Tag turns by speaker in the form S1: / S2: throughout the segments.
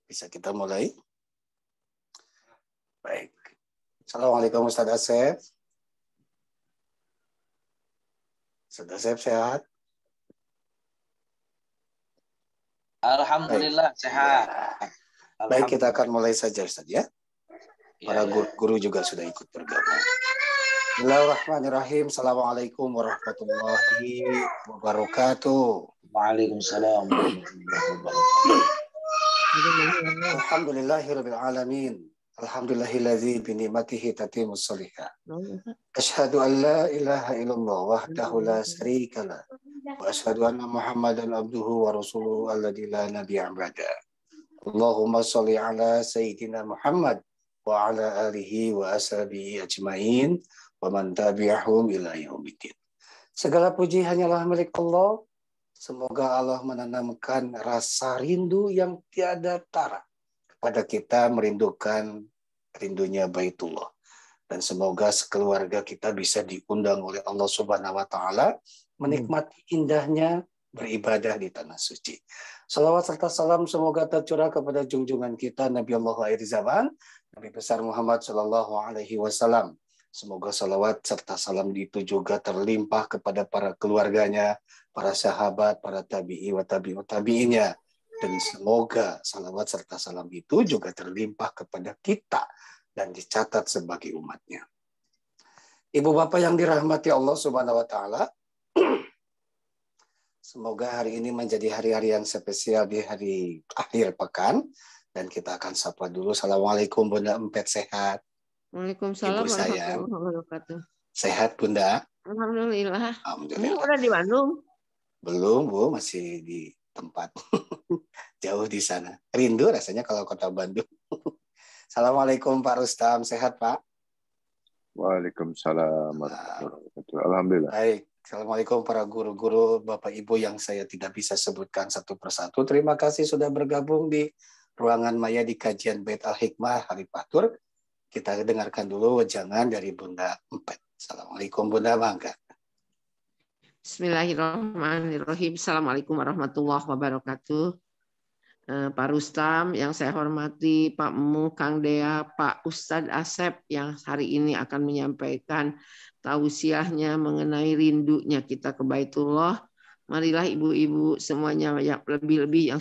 S1: Bisa kita mulai? Baik. Assalamualaikum Ustaz Asep. Ustaz Asep sehat?
S2: Alhamdulillah sehat.
S1: Ya. Baik, kita akan mulai saja Ustaz ya. Para guru juga sudah ikut bergabung. Bismillahirrahmanirrahim. Assalamualaikum warahmatullahi wabarakatuh.
S2: Waalaikumsalam warahmatullahi wabarakatuh.
S1: Alhamdulillahirabbil alamin. Alhamdulillahilladzi bi ni'matihi tatimmus shalihat. Asyhadu an la ilaha illallah wahdahu la syarika lah. Wa asyhadu anna Muhammadan abduhu wa rasuluhu alladzi la nabiyya ba'da. Allahumma shalli ala sayyidina Muhammad wa ala alihi wa ashabihi ajmain wa man tabi'ahum ila yaumiddin. Segala puji hanyalah milik Allah. Semoga Allah menanamkan rasa rindu yang tiada tara kepada kita, merindukan rindunya Baitullah. Dan semoga sekeluarga kita bisa diundang oleh Allah Subhanahu wa taala menikmati indahnya beribadah di tanah suci. Salawat serta salam semoga tercurah kepada junjungan kita Nabi Allah akhir zaman, Nabi besar Muhammad sallallahu alaihi wasallam. Semoga salawat serta salam itu juga terlimpah kepada para keluarganya, para sahabat, para tabi'i wa tabi'ut tabi'inya. Dan semoga salawat serta salam itu juga terlimpah kepada kita dan dicatat sebagai umatnya. Ibu bapak yang dirahmati Allah Subhanahu wa taala, semoga hari ini menjadi hari-hari yang spesial di hari akhir pekan. Dan kita akan sapa dulu. Assalamualaikum Bunda Empet, sehat?
S3: Waalaikumsalam warahmatullahi wabarakatuh.
S1: Sehat Bunda?
S3: Alhamdulillah.
S1: Alhamdulillah.
S3: Udah di Bandung?
S1: Belum Bu, masih di tempat jauh di sana. Rindu rasanya kalau kota Bandung. Assalamualaikum Pak Rustam, sehat Pak?
S4: Waalaikumsalam warahmatullahi wabarakatuh. Alhamdulillah.
S1: Baik. Assalamualaikum para guru-guru, Bapak Ibu yang saya tidak bisa sebutkan satu persatu. Terima kasih sudah bergabung di ruangan maya di kajian Bait Al-Hikmah Hari Fatur. Kita dengarkan dulu wejangan dari Bunda Empet. Assalamualaikum Bunda, bangga.
S3: Bismillahirrahmanirrahim. Assalamualaikum warahmatullahi wabarakatuh. Pak Rustam yang saya hormati, Pak Mu, Kang Dea, Pak Ustadz Asep yang hari ini akan menyampaikan tausiahnya mengenai rindunya kita ke Baitullah. Marilah ibu-ibu semuanya yang lebih-lebih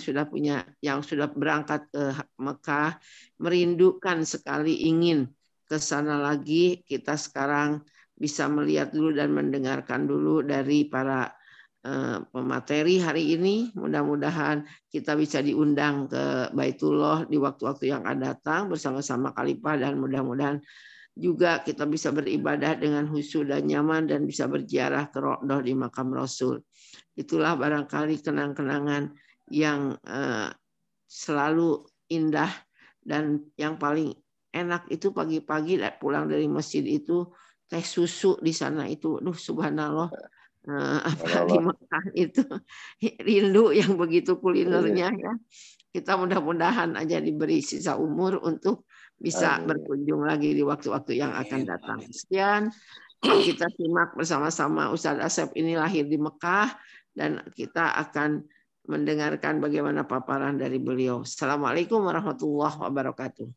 S3: yang sudah berangkat ke Mekah, merindukan sekali ingin ke sana lagi. Kita sekarang bisa melihat dulu dan mendengarkan dulu dari para pemateri hari ini. Mudah-mudahan kita bisa diundang ke Baitullah di waktu-waktu yang akan datang bersama-sama Khalifah, dan mudah-mudahan juga kita bisa beribadah dengan khusyuk dan nyaman dan bisa berziarah ke Raudhah di makam Rasul. Itulah barangkali kenang-kenangan yang selalu indah, dan yang paling enak itu pagi-pagi pulang dari masjid itu teh susu di sana itu, subhanallah. Di Mekah itu rindu yang begitu kulinernya ya. Kita mudah-mudahan aja diberi sisa umur untuk bisa berkunjung lagi di waktu-waktu yang akan datang. Sekian yang kita simak bersama-sama. Ustadz Asep ini lahir di Mekah dan kita akan mendengarkan bagaimana paparan dari beliau. Assalamualaikum warahmatullahi wabarakatuh.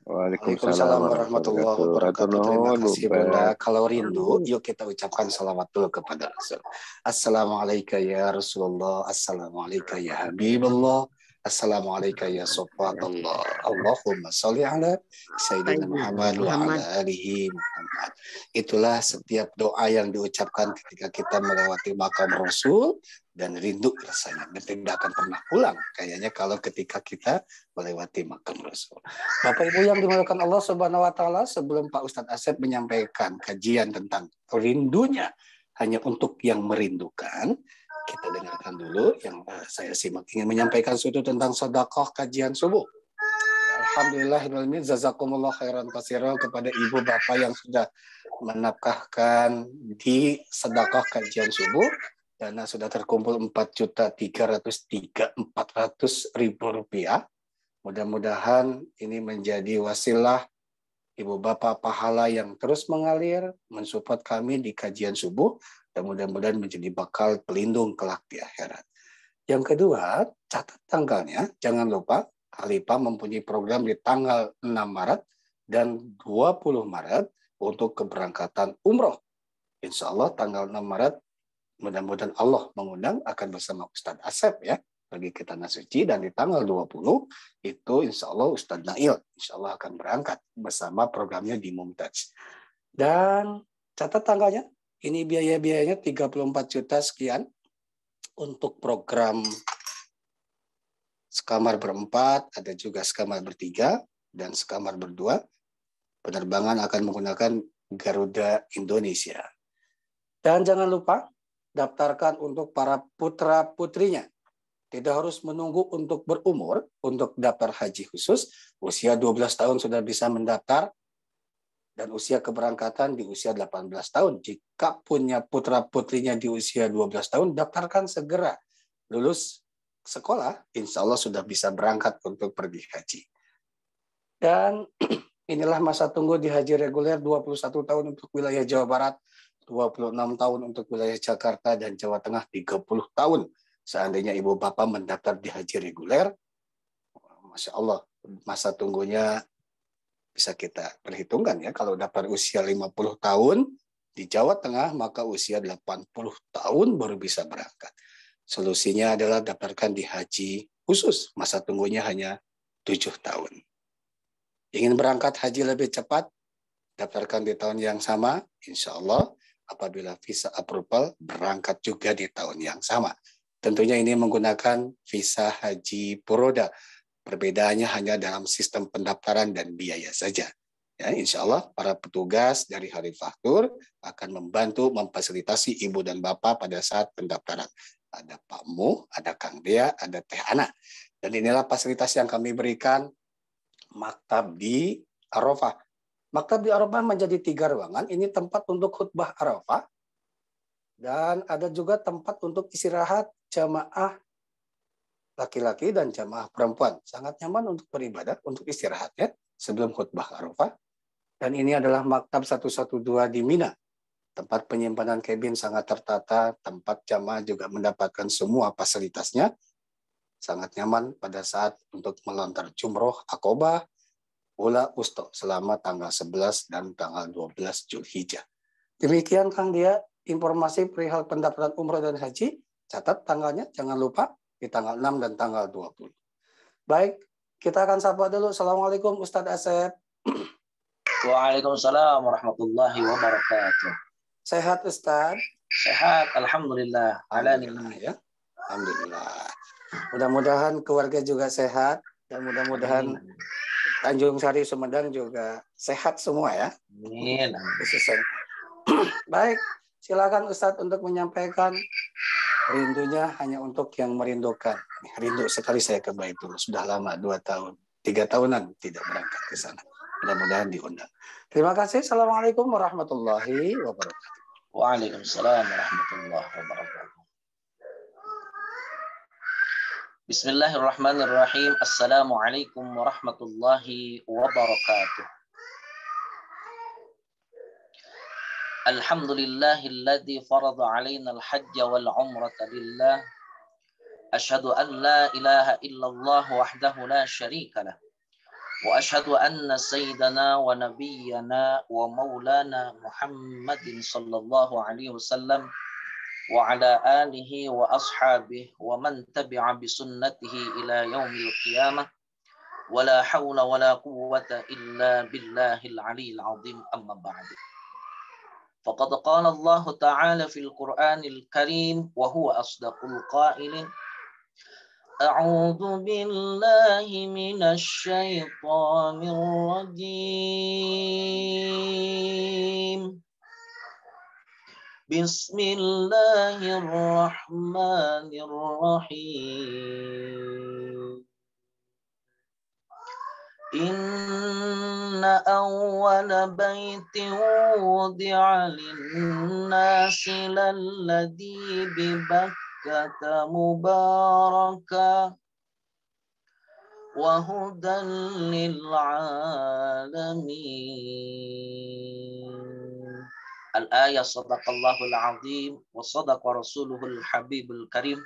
S1: Waalaikumsalam warahmatullahi wabarakatuh. Terima kasih Bunda. Kalau rindu, yuk kita ucapkan salawat dulu kepada Rasul. Assalamualaikum ya Rasulullah. Assalamualaikum ya Habibullah. Assalamualaikum ya Sofatullah. Allahumma sholli ala Sayyidina Muhammad wa ala alihi Muhammad. Itulah setiap doa yang diucapkan ketika kita melewati makam Rasul, dan rindu rasanya, dan tidak akan pernah pulang kayaknya kalau ketika kita melewati makam Rasul. Bapak Ibu yang dimuliakan Allah Subhanahu wa taala, sebelum Pak Ustadz Asep menyampaikan kajian tentang rindunya hanya untuk yang merindukan, kita dengarkan dulu yang saya simak, ingin menyampaikan sesuatu tentang sedekah kajian subuh. Alhamdulillahirrahmanirrahim, jazakumullah khairan katsiran kepada ibu bapak yang sudah menafkahkan di sedekah kajian subuh. Dana sudah terkumpul 4.303.400.000 rupiah. Mudah-mudahan ini menjadi wasilah ibu bapak pahala yang terus mengalir, mensupport kami di kajian subuh, dan mudah-mudahan menjadi bakal pelindung kelak di akhirat. Yang kedua, catat tanggalnya, jangan lupa Halipa mempunyai program di tanggal 6 Maret dan 20 Maret untuk keberangkatan umroh. Insya Allah tanggal 6 Maret, mudah-mudahan Allah mengundang akan bersama Ustadz Asep ya, pergi ke Tanah Suci. Dan di tanggal 20 itu insya Allah Ustadz Nail insya Allah akan berangkat bersama programnya di Mumtaz. Dan catat tanggalnya, ini biaya-biayanya 34 juta sekian untuk program sekamar berempat, ada juga sekamar bertiga, dan sekamar berdua. Penerbangan akan menggunakan Garuda Indonesia. Dan jangan lupa, daftarkan untuk para putra-putrinya. Tidak harus menunggu untuk berumur, untuk daftar haji khusus, usia 12 tahun sudah bisa mendaftar, dan usia keberangkatan di usia 18 tahun. Jika punya putra-putrinya di usia 12 tahun, daftarkan segera. Lulus sekolah, insya Allah sudah bisa berangkat untuk pergi haji. Dan inilah masa tunggu di haji reguler, 21 tahun untuk wilayah Jawa Barat, 26 tahun untuk wilayah Jakarta dan Jawa Tengah, 30 tahun. Seandainya ibu bapak mendaftar di haji reguler, Masya Allah, masa tunggunya bisa kita perhitungkan ya. Kalau daftar usia 50 tahun di Jawa Tengah, maka usia 80 tahun baru bisa berangkat. Solusinya adalah daftarkan di haji khusus, masa tunggunya hanya 7 tahun. Ingin berangkat haji lebih cepat, daftarkan di tahun yang sama, insya Allah apabila visa approval, berangkat juga di tahun yang sama. Tentunya ini menggunakan visa haji Puroda. Perbedaannya hanya dalam sistem pendaftaran dan biaya saja. Ya, insya Allah para petugas dari Harifaktur akan membantu memfasilitasi ibu dan bapak pada saat pendaftaran. Ada Pak Mu, ada Kang Dea, ada Teh Ana. Dan inilah fasilitas yang kami berikan, maktab di Arafah. Maktab di Arafah menjadi 3 ruangan. Ini tempat untuk khutbah Arafah. Dan ada juga tempat untuk istirahat jamaah laki-laki dan jamaah perempuan. Sangat nyaman untuk beribadah, untuk istirahat ya, sebelum khutbah Arafah. Dan ini adalah maktab 112 di Mina. Tempat penyimpanan kabin sangat tertata, tempat jamaah juga mendapatkan semua fasilitasnya. Sangat nyaman pada saat untuk melontar jumroh Aqobah, Ula Usto selama tanggal 11 dan tanggal 12 Zulhijjah. Demikian Kang Dia, informasi perihal pendaftaran umroh dan haji. Catat tanggalnya, jangan lupa di tanggal 6 dan tanggal 20. Baik, kita akan sapa dulu. Assalamualaikum Ustadz Asep.
S2: Waalaikumsalam warahmatullahi wabarakatuh.
S1: Sehat Ustadz?
S2: Sehat, alhamdulillah.
S1: Alhamdulillah ya. Alhamdulillah. Mudah-mudahan keluarga juga sehat dan mudah-mudahan Tanjung Sari Sumedang juga sehat semua ya.
S2: Amin.
S1: Baik, silakan Ustadz untuk menyampaikan rindunya hanya untuk yang merindukan. Rindu sekali saya ke Baitul. Sudah lama 2 tahun, 3 tahunan tidak berangkat ke sana. Mudah-mudahan diundang. Terima kasih. Assalamualaikum warahmatullahi wabarakatuh.
S2: Waalaikumsalam warahmatullahi wabarakatuh. Bismillahirrahmanirrahim. Assalamualaikum warahmatullahi wabarakatuh. Alhamdulillahilladzi farada alaina al-hajja wal umrata lillah. Ashhadu an la ilaha illallah wahdahu la syarika lah. Wa ashhadu anna sayyidana wa nabiyyana wa maulana Muhammadin sallallahu alaihi wasallam wa ala alihi wa ashabihi wa man tabi'a bi sunnatihi ila yaumil qiyamah wa la hawla wa la quwwata illa billahil aliyyil azim amma ba'du. Faqad qala Allah ta'ala fil Qur'anil Karim wa huwa asdaqul qailin. A'udzu billahi minasy syaithanir rajim. Bismillahirrahmanirrahim. Inna awwala baitin wudi'a lin-nasi lalladzi bi Bakkata mubaraka wa hudan lil alamin. Al-ayah sadaqallahul azim wa sadaqa rasuluhul habibul karim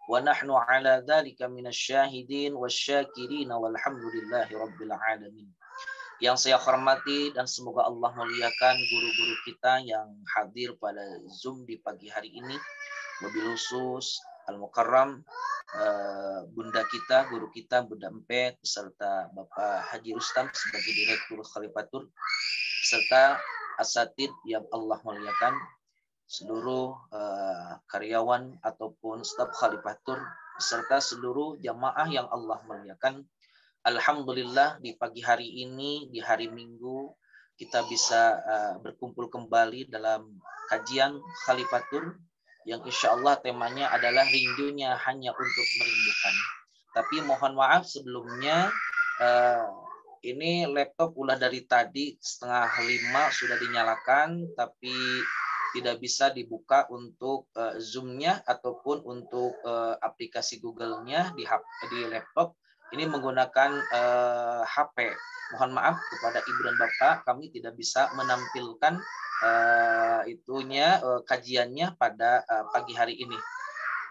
S2: wa nahnu ala dzalika minasyahidin wasyakirin walhamdulillahi rabbil alamin. Yang saya hormati dan semoga Allah muliakan guru-guru kita yang hadir pada Zoom di pagi hari ini. Wabil khusus Al-Mukarram, Bunda kita, guru kita, Bunda Empet, beserta Bapak Haji Rustam sebagai Direktur Khalifatur, beserta asatid yang Allah muliakan, seluruh karyawan ataupun staf Khalifatur, beserta seluruh jamaah yang Allah muliakan. Alhamdulillah di pagi hari ini, di hari Minggu, kita bisa berkumpul kembali dalam kajian Khalifatur yang insya Allah temanya adalah rindunya hanya untuk merindukan. Tapi mohon maaf sebelumnya, ini laptop ulah dari tadi 4:30 sudah dinyalakan, tapi tidak bisa dibuka untuk Zoom-nya ataupun untuk aplikasi Google-nya di laptop. Ini menggunakan HP. Mohon maaf kepada Ibu dan Bapak, kami tidak bisa menampilkan kajiannya pada pagi hari ini.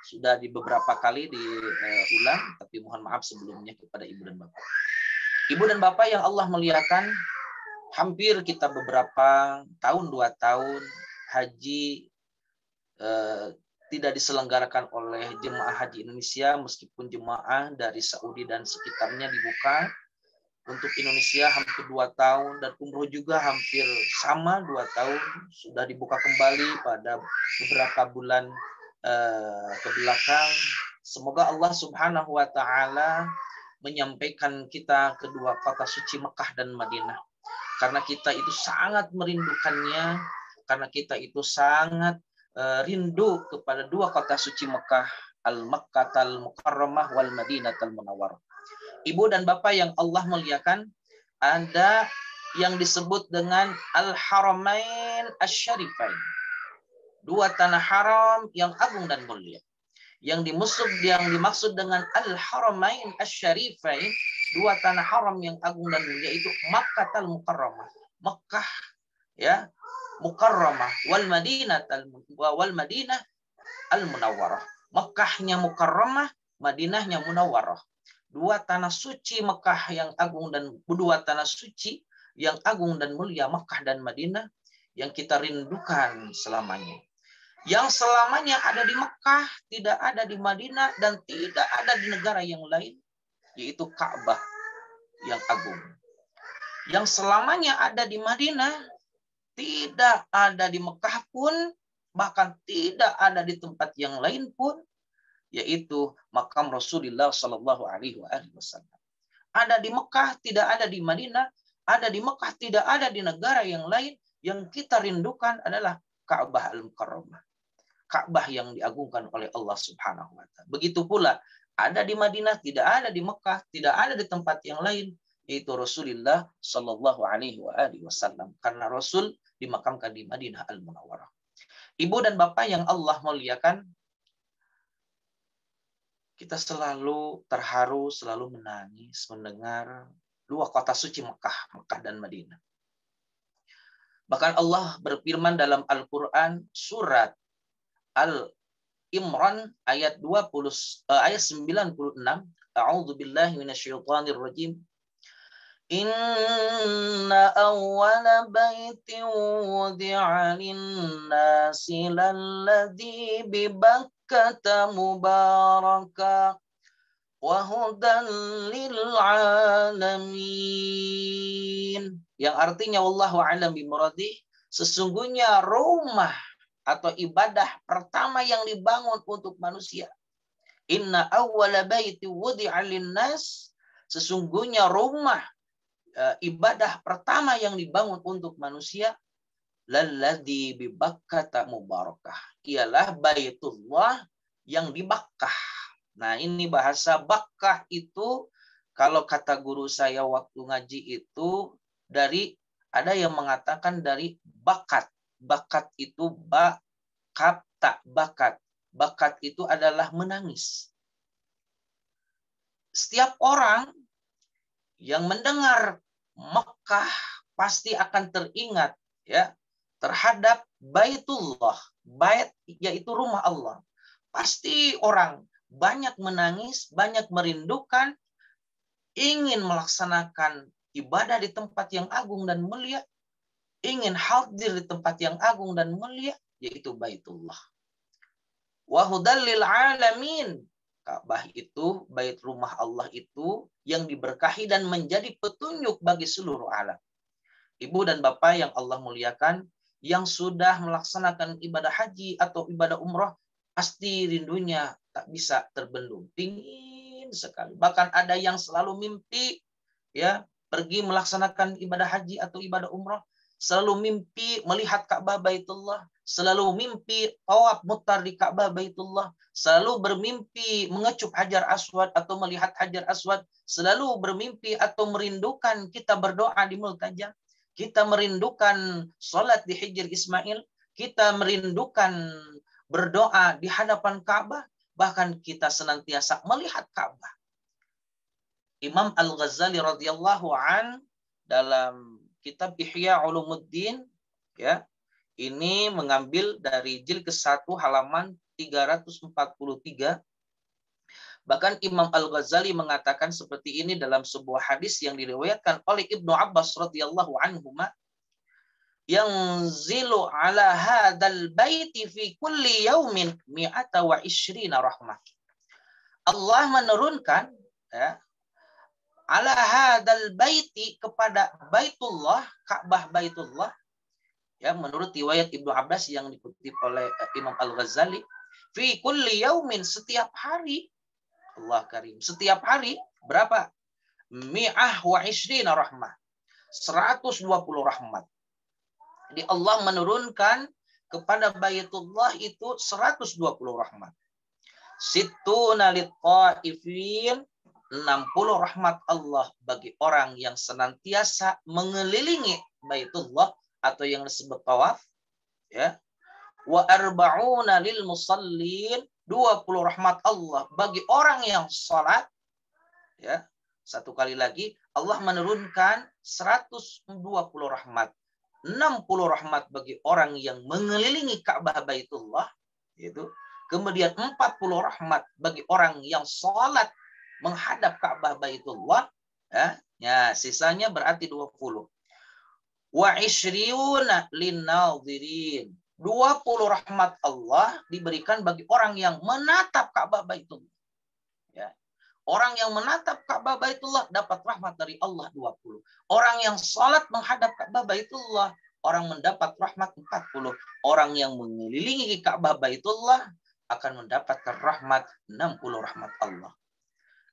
S2: Sudah di beberapa kali diulang, tapi mohon maaf sebelumnya kepada Ibu dan Bapak. Ibu dan Bapak yang Allah muliakan, hampir kita beberapa tahun, 2 tahun haji tidak diselenggarakan oleh jemaah haji Indonesia, meskipun jemaah dari Saudi dan sekitarnya dibuka. Untuk Indonesia hampir 2 tahun, dan umroh juga hampir sama 2 tahun, sudah dibuka kembali pada beberapa bulan ke belakang. Semoga Allah Subhanahu wa Ta'ala menyampaikan kita kedua kota suci Mekah dan Madinah, karena kita itu sangat merindukannya, karena kita itu sangat rindu kepada 2 kota suci Mekah, Al-Makkahal Mukarramah wal Madinatul Munawwarah. Ibu dan Bapak yang Allah muliakan, ada yang disebut dengan Al-Haramain Asy-Syarifain. 2 tanah haram yang agung dan mulia. Yang dimaksud dengan Al-Haramain Asy-Syarifain, 2 tanah haram yang agung dan mulia itu Makkahal Mukarramah, Mekah ya, Mukarramah wal Madinah al-Munawwarah. Mekahnya Mukarramah, Madinahnya Munawwarah. 2 tanah suci Mekah yang agung dan 2 tanah suci yang agung dan mulia, Mekah dan Madinah, yang kita rindukan selamanya. Yang selamanya ada di Mekah, tidak ada di Madinah, dan tidak ada di negara yang lain, yaitu Ka'bah yang agung. Yang selamanya ada di Madinah, tidak ada di Mekah pun, bahkan tidak ada di tempat yang lain pun, yaitu makam Rasulullah Shallallahu Alaihi Wasallam. Ada di Mekah, tidak ada di Madinah. Ada di Mekah, tidak ada di negara yang lain. Yang kita rindukan adalah Ka'bah al-Mukarramah, Ka'bah yang diagungkan oleh Allah Subhanahu Wa Taala. Begitu pula ada di Madinah, tidak ada di Mekah, tidak ada di tempat yang lain, yaitu Rasulullah Shallallahu Alaihi Wasallam. Karena Rasul dimakamkan di Madinah al-Munawwarah. Ibu dan Bapak yang Allah muliakan, kita selalu terharu, selalu menangis mendengar 2 kota suci Mekah dan Madinah. Bahkan Allah berfirman dalam Al-Quran surat Al-Imran ayat 96, A'udzubillahi minasyaitonirrajim. Inna awwala baitin wudi'a lin-nasi lalladzi bi Bakkata mubaraka wa hudan lil alamin. Yang artinya wallahu a'lam bimuradih, sesungguhnya rumah atau ibadah pertama yang dibangun untuk manusia. Inna awwala baiti wudi'a lin-nas, sesungguhnya rumah ibadah pertama yang dibangun untuk manusia, lalladzi bi Bakkata mubarakah, ialah Baitullah yang di Bakkah. Nah, ini bahasa Bakkah itu, kalau kata guru saya waktu ngaji itu, ada yang mengatakan dari bakat. Bakat itu bakat. Bakat itu adalah menangis. Setiap orang yang mendengar Mekah pasti akan teringat ya terhadap Baitullah. Bait yaitu rumah Allah. Pasti orang banyak menangis, banyak merindukan, ingin melaksanakan ibadah di tempat yang agung dan mulia, ingin hadir di tempat yang agung dan mulia, yaitu Baitullah. Wa hudal lil alamin. Ka'bah itu, bait rumah Allah itu yang diberkahi dan menjadi petunjuk bagi seluruh alam. Ibu dan bapak yang Allah muliakan, yang sudah melaksanakan ibadah haji atau ibadah umroh, pasti rindunya tak bisa terbendung. Pingin sekali. Bahkan ada yang selalu mimpi ya pergi melaksanakan ibadah haji atau ibadah umroh, selalu mimpi melihat Ka'bah Baitullah, selalu mimpi tawaf mutar di Ka'bah Baitullah, selalu bermimpi mengecup Hajar Aswad atau melihat Hajar Aswad, selalu bermimpi atau merindukan kita berdoa di Multajam, kita merindukan sholat di Hijr Ismail, kita merindukan berdoa di hadapan Ka'bah, bahkan kita senantiasa melihat Ka'bah. Imam Al-Ghazali radhiyallahu an dalam kitab Ihya Ulumuddin ya, ini mengambil dari jilid ke-1 halaman 343. Bahkan Imam Al-Ghazali mengatakan seperti ini dalam sebuah hadis yang diriwayatkan oleh Ibnu Abbas radhiyallahu anhuma, yang zilu ala hadzal baiti fi kulli yaumin mi'ata wa ishrina rahmah. Allah menurunkan ya, ala hadzal baiti, kepada Baitullah, Ka'bah Baitullah ya, menurut riwayat Ibnu Abbas yang dikutip oleh Imam Al-Ghazali, fi kulli yaumin, setiap hari. Allah karim, setiap hari berapa? Mi'ah wa ishrina rahmah, 120 rahmat. Jadi Allah menurunkan kepada Baitullah itu 120 rahmat. Sittuna lit-ta'ifin, 60 rahmat Allah bagi orang yang senantiasa mengelilingi Baitullah atau yang disebut tawaf ya. Wa arba'una lil musallin, 20 rahmat Allah bagi orang yang salat ya. Satu kali lagi Allah menurunkan 120 rahmat. 60 rahmat bagi orang yang mengelilingi Ka'bah Baitullah yaitu. Kemudian 40 rahmat bagi orang yang salat menghadap Ka'bah Baitullah ya. Ya, sisanya berarti 20. Wa ishriyuna linnadhirin, 20 rahmat Allah diberikan bagi orang yang menatap Ka'bah Baitullah. Ya. Orang yang menatap Ka'bah Baitullah dapat rahmat dari Allah 20. Orang yang salat menghadap Ka'bah Baitullah, orang mendapat rahmat 40. Orang yang mengelilingi Ka'bah Baitullah akan mendapatkan rahmat 60 rahmat Allah.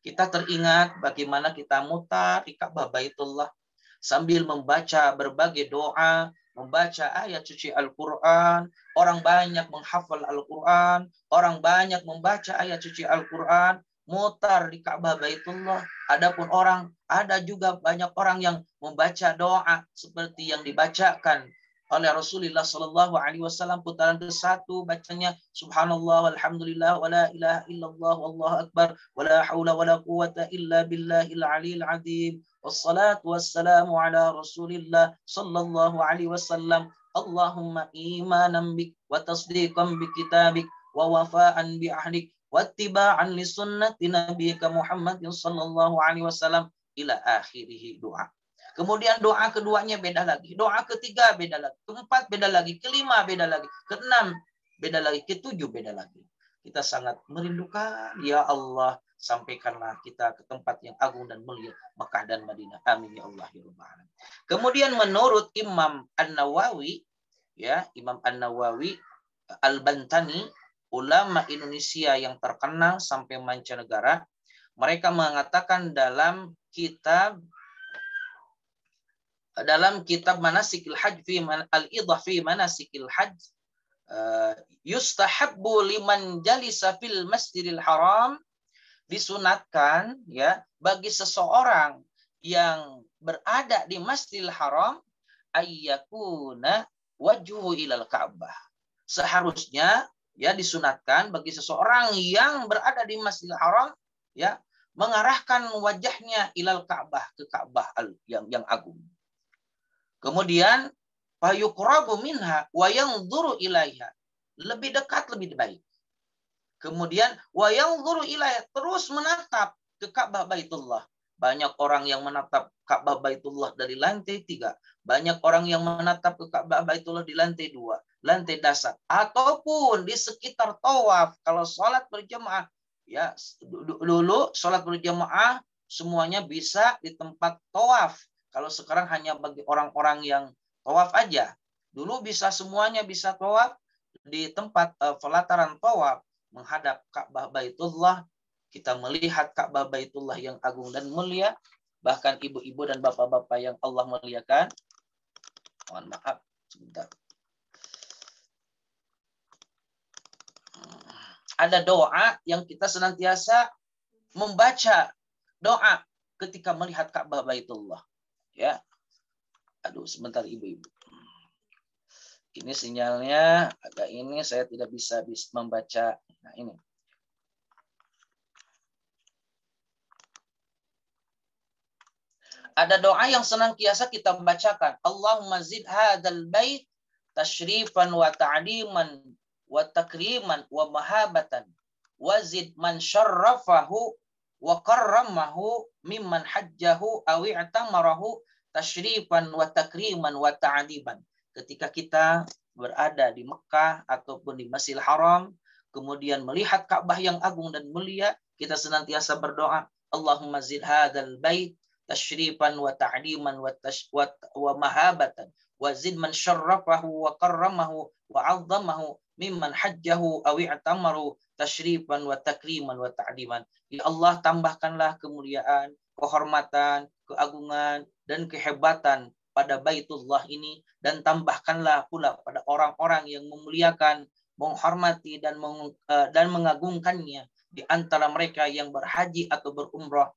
S2: Kita teringat bagaimana kita mutar di Ka'bah Baitullah sambil membaca berbagai doa, membaca ayat suci Al-Quran. Orang banyak menghafal Al-Quran, orang banyak membaca ayat suci Al-Quran, mutar di Ka'bah Baitullah. Adapun orang, ada juga banyak orang yang membaca doa seperti yang dibacakan oleh Rasulullah sallallahu alaihi wasallam. Putaran ke-1 bacanya subhanallah walhamdulillah wala ilaha illallah wallahu akbar wala haula wala quwata illa billahil aliyil azim wassalatu wassalamu ala Rasulillah sallallahu alaihi wasallam. Allahumma imanan bik wa tasdiqan bi kitabik wa wafa'an bi ahdik wattiba'an li sunnati nabiyyika Muhammadin sallallahu alaihi wasallam ila akhirih doa. Kemudian doa keduanya beda lagi, doa ketiga beda lagi, keempat beda lagi, kelima beda lagi, keenam beda lagi, ketujuh beda lagi. Kita sangat merindukan, ya Allah, sampaikanlah kita ke tempat yang agung dan mulia, Mekah dan Madinah. Amin ya Allah ya Rabbal alamin. Kemudian menurut Imam An-Nawawi, ya, Imam An-Nawawi Al-Bantani, ulama Indonesia yang terkenal sampai mancanegara, mereka mengatakan dalam kitab Manasikil Hajj fi al-Idah fi Manasikil Hajj, yustahabbu liman jalisa fil Masjidil Haram, disunatkan ya bagi seseorang yang berada di Masjidil Haram ayyakuna wajhu ilal Ka'bah. Seharusnya ya disunatkan bagi seseorang yang berada di Masjidil Haram ya mengarahkan wajahnya ilal Ka'bah, ke Ka'bah yang agung. Kemudian fayuqrabu minha wa yanzuru ilaiha, lebih dekat lebih baik. Kemudian wa yanzuru ilaiha, terus menatap ke Ka'bah Baitullah. Banyak orang yang menatap Ka'bah Baitullah dari lantai 3. Banyak orang yang menatap ke Ka'bah Baitullah di lantai 2, lantai dasar. Ataupun di sekitar tawaf. Kalau sholat berjamaah, ya dulu sholat berjamaah semuanya bisa di tempat tawaf. Kalau sekarang hanya bagi orang-orang yang tawaf aja. Dulu bisa semuanya bisa tawaf di tempat pelataran tawaf menghadap Ka'bah Baitullah. Kita melihat Ka'bah Baitullah yang agung dan mulia. Bahkan ibu-ibu dan bapak-bapak yang Allah muliakan. Mohon maaf, sebentar. Ada doa yang kita senantiasa membaca doa ketika melihat Ka'bah Baitullah. Ya, aduh sebentar ibu-ibu. Ini sinyalnya agak ini, saya tidak bisa membaca. Nah ini. Ada doa yang senantiasa kita bacakan. Allahumma zid hadzal bait tasyrifan wa ta'liman wa takriman wa mahabatan wa zid man syarrafahu wa karramahu mimman hajjahu aw i'tamarahu tasyrifan wa takriman wa ta'liman. Ketika kita berada di Mekah ataupun di Masjidil Haram, kemudian melihat Ka'bah yang agung dan mulia, kita senantiasa berdoa, Allahumma zid hadzal bait tasyrifan wa ta'liman wa mahabatan wa zid man syarrafahu wa karramahu wa 'azzamahu mimman hajjahu aw i'tamaru tasyrifan wa takriman wa ta'liman. Ya Allah, tambahkanlah kemuliaan, kehormatan, keagungan dan kehebatan pada Baitullah ini, dan tambahkanlah pula pada orang-orang yang memuliakan, menghormati dan mengagungkannya di antara mereka yang berhaji atau berumrah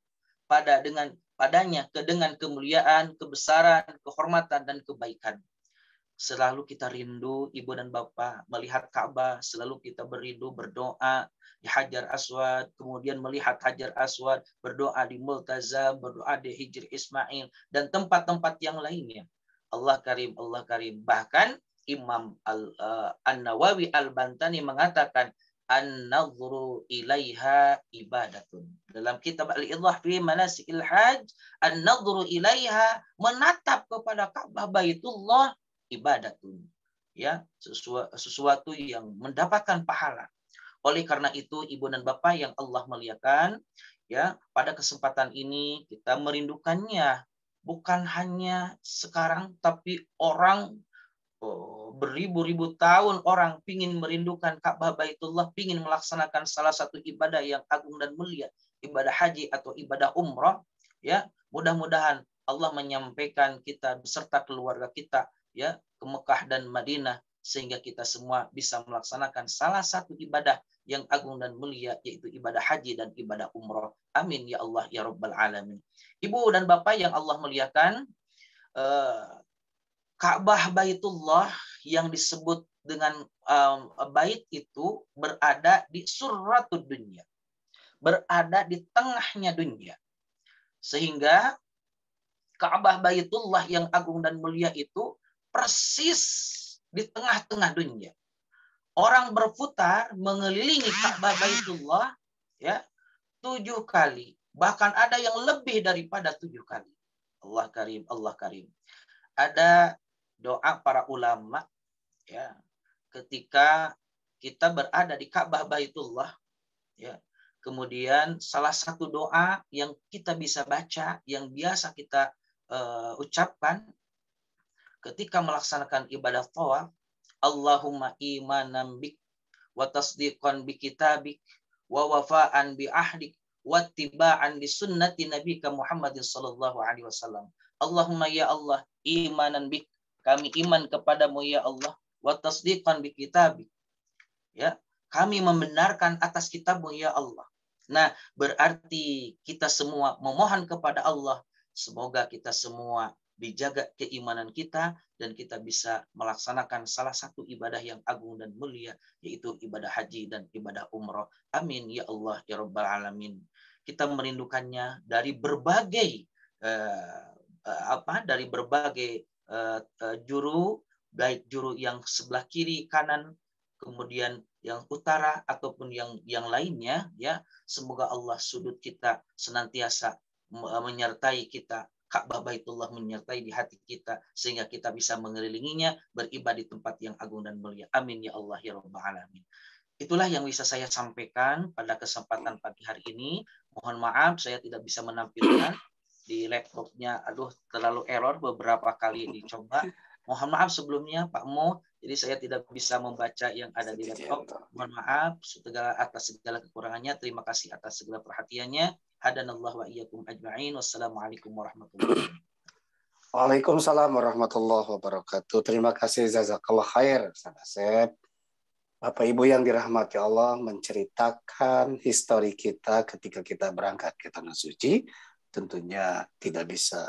S2: dengan kemuliaan, kebesaran, kehormatan dan kebaikan. Selalu kita rindu ibu dan bapak melihat Ka'bah, selalu kita berindu berdoa di Hajar Aswad, kemudian melihat Hajar Aswad, berdoa di Multazam, berdoa di Hijr Ismail dan tempat-tempat yang lainnya. Allah Karim, Allah Karim. Bahkan Imam An-Nawawi Al-Bantani mengatakan an-nadhru ilaiha ibadatun. Dalam kitab Al-Idhah fi Manasikil Hajj, an-nadhru ilaiha, menatap kepada Ka'bah Baitullah, ibadatun. Ya, sesuatu yang mendapatkan pahala. Oleh karena itu, ibu dan bapak yang Allah muliakan, ya, pada kesempatan ini kita merindukannya bukan hanya sekarang, tapi orang beribu-ribu tahun orang pingin merindukan Ka'bah Baitullah, pingin melaksanakan salah satu ibadah yang agung dan mulia, ibadah haji atau ibadah umrah. Ya, mudah-mudahan Allah menyampaikan kita beserta keluarga kita, ya, ke Mekah dan Madinah, sehingga kita semua bisa melaksanakan salah satu ibadah yang agung dan mulia, yaitu ibadah haji dan ibadah umrah. Amin ya Allah ya Rabbal Alamin. Ibu dan bapak yang Allah muliakan, Ka'bah Baitullah yang disebut dengan bait itu berada di surratud dunya, berada di tengahnya dunia, sehingga Ka'bah Baitullah yang agung dan mulia itu persis di tengah-tengah dunia. Orang berputar mengelilingi Ka'bah Baitullah, ya, 7 kali. Bahkan ada yang lebih daripada 7 kali. Allah Karim, Allah Karim. Ada doa para ulama, ya, ketika kita berada di Ka'bah Baitullah, ya. Kemudian salah satu doa yang kita bisa baca, yang biasa kita ucapkan ketika melaksanakan ibadah tawaf, Allahumma imanan bik wa tasdiqan bi kitabik wa wafa'an bi ahdik wa tiba'an li sunnati nabika Muhammadin sallallahu alaihi wasallam. Allahumma ya Allah, imanan bik, kami iman kepadamu ya Allah, wa tasdiqan bi kitabik, ya, kami membenarkan atas kitabmu ya Allah. Nah, berarti kita semua memohon kepada Allah, semoga kita semua dijaga keimanan kita dan kita bisa melaksanakan salah satu ibadah yang agung dan mulia, yaitu ibadah haji dan ibadah umrah. Amin ya Allah ya Rabbal Alamin. Kita merindukannya dari berbagai juru, baik juru yang sebelah kiri kanan kemudian yang utara ataupun yang lainnya, ya, semoga Allah sudut kita senantiasa menyertai kita, Ka'bah Baitullah menyertai di hati kita sehingga kita bisa mengelilinginya, beribadah di tempat yang agung dan mulia. Amin ya Allah ya rabbal alamin. Itulah yang bisa saya sampaikan pada kesempatan pagi hari ini. Mohon maaf saya tidak bisa menampilkan di laptopnya, aduh terlalu error beberapa kali dicoba. Mohon maaf sebelumnya Pak Mo, jadi saya tidak bisa membaca yang ada di laptop. Mohon maaf atas segala kekurangannya. Terima kasih atas segala perhatiannya. Hadanallahu wa iyyakum ajma'in. Wassalamualaikum warahmatullahi wabarakatuh.
S1: Waalaikumsalam warahmatullahi wabarakatuh. Terima kasih jazakallah khair Ustaz Asep. Bapak Ibu yang dirahmati Allah, menceritakan histori kita ketika kita berangkat ke Tanah Suci tentunya tidak bisa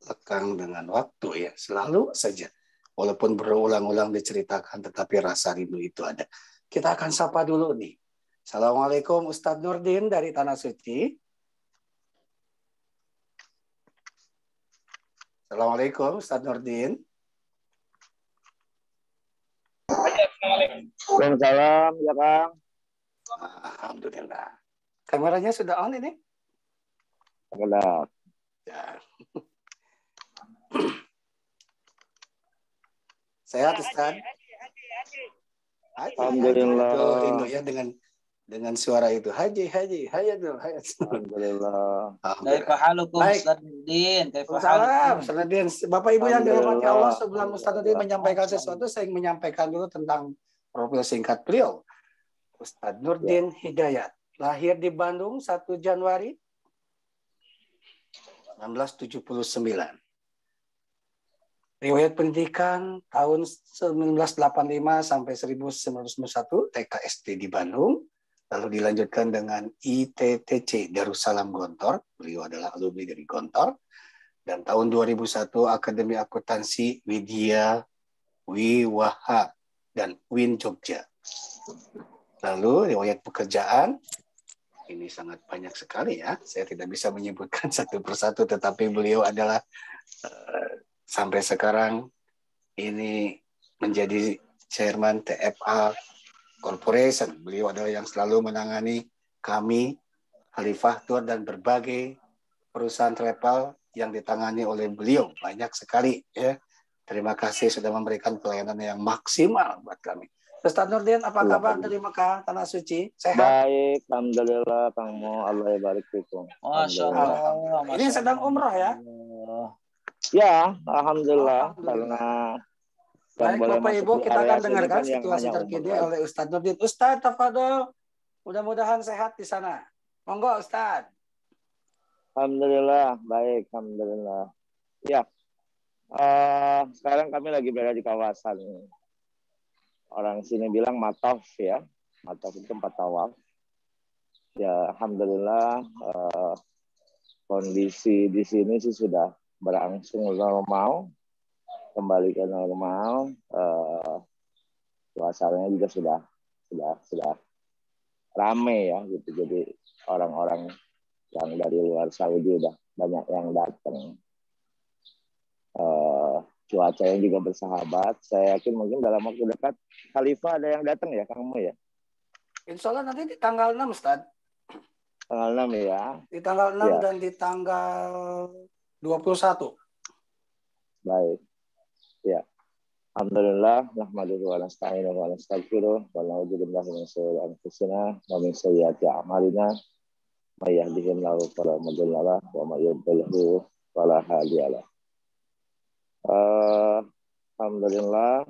S1: lekang dengan waktu, ya, selalu saja. Walaupun berulang-ulang diceritakan, tetapi rasa rindu itu ada. Kita akan sapa dulu nih. Assalamualaikum Ustadz Nurdin dari Tanah Suci. Assalamualaikum Ustadz Nurdin.
S5: Waalaikumsalam, ya Kang.
S1: Alhamdulillah. Kameranya sudah on ini?
S5: Sudah.
S1: Ya. Sehat Ustaz?
S5: Alhamdulillah.
S1: Rindu ya dengan suara itu. Haji.
S5: Alhamdulillah.
S2: Kaifa halukum Ustaz Nurdin?
S1: Salam, Ustaz Nurdin. Bapak Ibu yang dirahmati Allah, sebelum Ustaz Nurdin menyampaikan sesuatu, saya menyampaikan dulu tentang profil singkat beliau. Ustaz Nurdin Hidayat, lahir di Bandung 1 Januari 1979. Riwayat pendidikan tahun 1985 sampai 1991, TK SD di Bandung, lalu dilanjutkan dengan ITTC Darussalam Gontor, beliau adalah alumni dari Gontor, dan tahun 2001 Akademi Akuntansi Widya Wiwaha dan Win Jogja. Lalu riwayat pekerjaan, ini sangat banyak sekali ya, saya tidak bisa menyebutkan satu persatu, tetapi beliau adalah sampai sekarang ini menjadi chairman TFA Corporation. Beliau adalah yang selalu menangani kami, Khalifah Tour dan berbagai perusahaan travel yang ditangani oleh beliau. Banyak sekali ya. Terima kasih sudah memberikan pelayanan yang maksimal buat kami. Ustaz Nurdin, apa kabar dari Mekah, Tanah Suci? Sehat?
S5: Baik, alhamdulillah Kang Mo, Allah barik fikum.
S2: Masya Allah.
S1: Ini sedang umroh ya?
S5: Ya, alhamdulillah, karena
S1: baik Bapak Ibu, kita akan dengarkan situasi terkini oleh Ustadz Nurdin. Ustadz tafadhol, mudah-mudahan sehat di sana. Monggo Ustadz.
S5: Alhamdulillah, baik, alhamdulillah. Ya, sekarang kami lagi berada di kawasan, orang sini bilang Mataf ya, Mataf itu tempat tawaf. Ya, alhamdulillah kondisi di sini sih sudah berangsur normal, kembali ke normal. Suasananya juga sudah rame ya gitu. Jadi orang-orang yang dari luar Saudi udah banyak yang datang. Cuacanya juga bersahabat. Saya yakin mungkin dalam waktu dekat Khalifah ada yang datang ya, Kang Mo ya.
S1: Insya Allah nanti di tanggal 6 Ustaz.
S5: Tanggal 6 ya.
S1: Di tanggal 6
S5: ya.
S1: Dan di tanggal 21.
S5: Baik. Ya. Alhamdulillah, nahmaduhu wa nasta'inuhu wa nastaghfiruh wa na'udzu billahi min shururi anfusina wa min sayyiati a'malina. May yahdihillahu fala mudilla lahu wa may yudlilhu fala hadiya lahu. Alhamdulillah.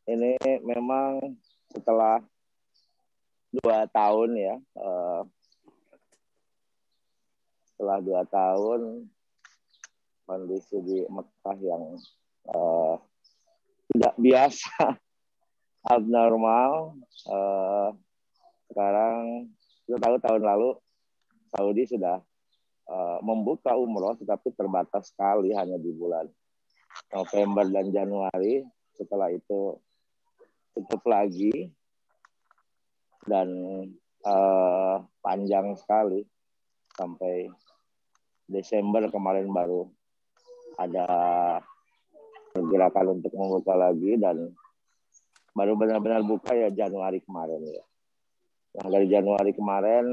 S5: Ini memang setelah 2 tahun ya. Setelah 2 tahun kondisi di Mekah yang tidak biasa, abnormal. Sekarang kita tahu tahun lalu Saudi sudah membuka umroh, tetapi terbatas sekali hanya di bulan November dan Januari. Setelah itu tutup lagi dan panjang sekali sampai Desember kemarin baru ada pergerakan untuk membuka lagi, dan baru benar-benar buka ya Januari kemarin ya. Nah, dari Januari kemarin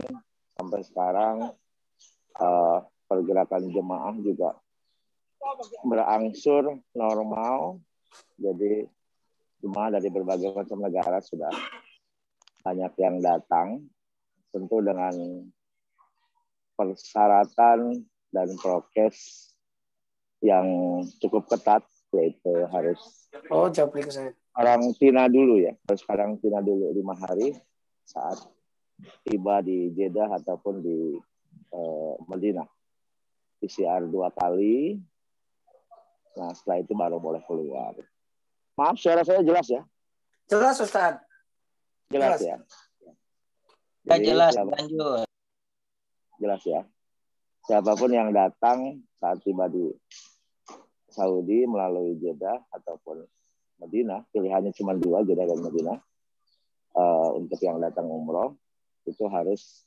S5: sampai sekarang pergerakan jemaah juga berangsur normal. Jadi jemaah dari berbagai macam negara sudah banyak yang datang, tentu dengan persyaratan dan prokes yang cukup ketat, yaitu harus karantina dulu ya, harus karantina dulu 5 hari saat tiba di Jeddah ataupun di Madinah. PCR 2 kali. Nah, setelah itu baru boleh keluar. Maaf, suara saya jelas ya?
S1: Jelas, Ustaz.
S5: Jelas ya?
S2: Jadi, jelas, lanjut.
S5: Jelas ya? Siapapun yang datang saat tiba di Saudi melalui Jeddah ataupun Madinah, pilihannya cuma 2, Jeddah dan Madinah. Untuk yang datang umroh, itu harus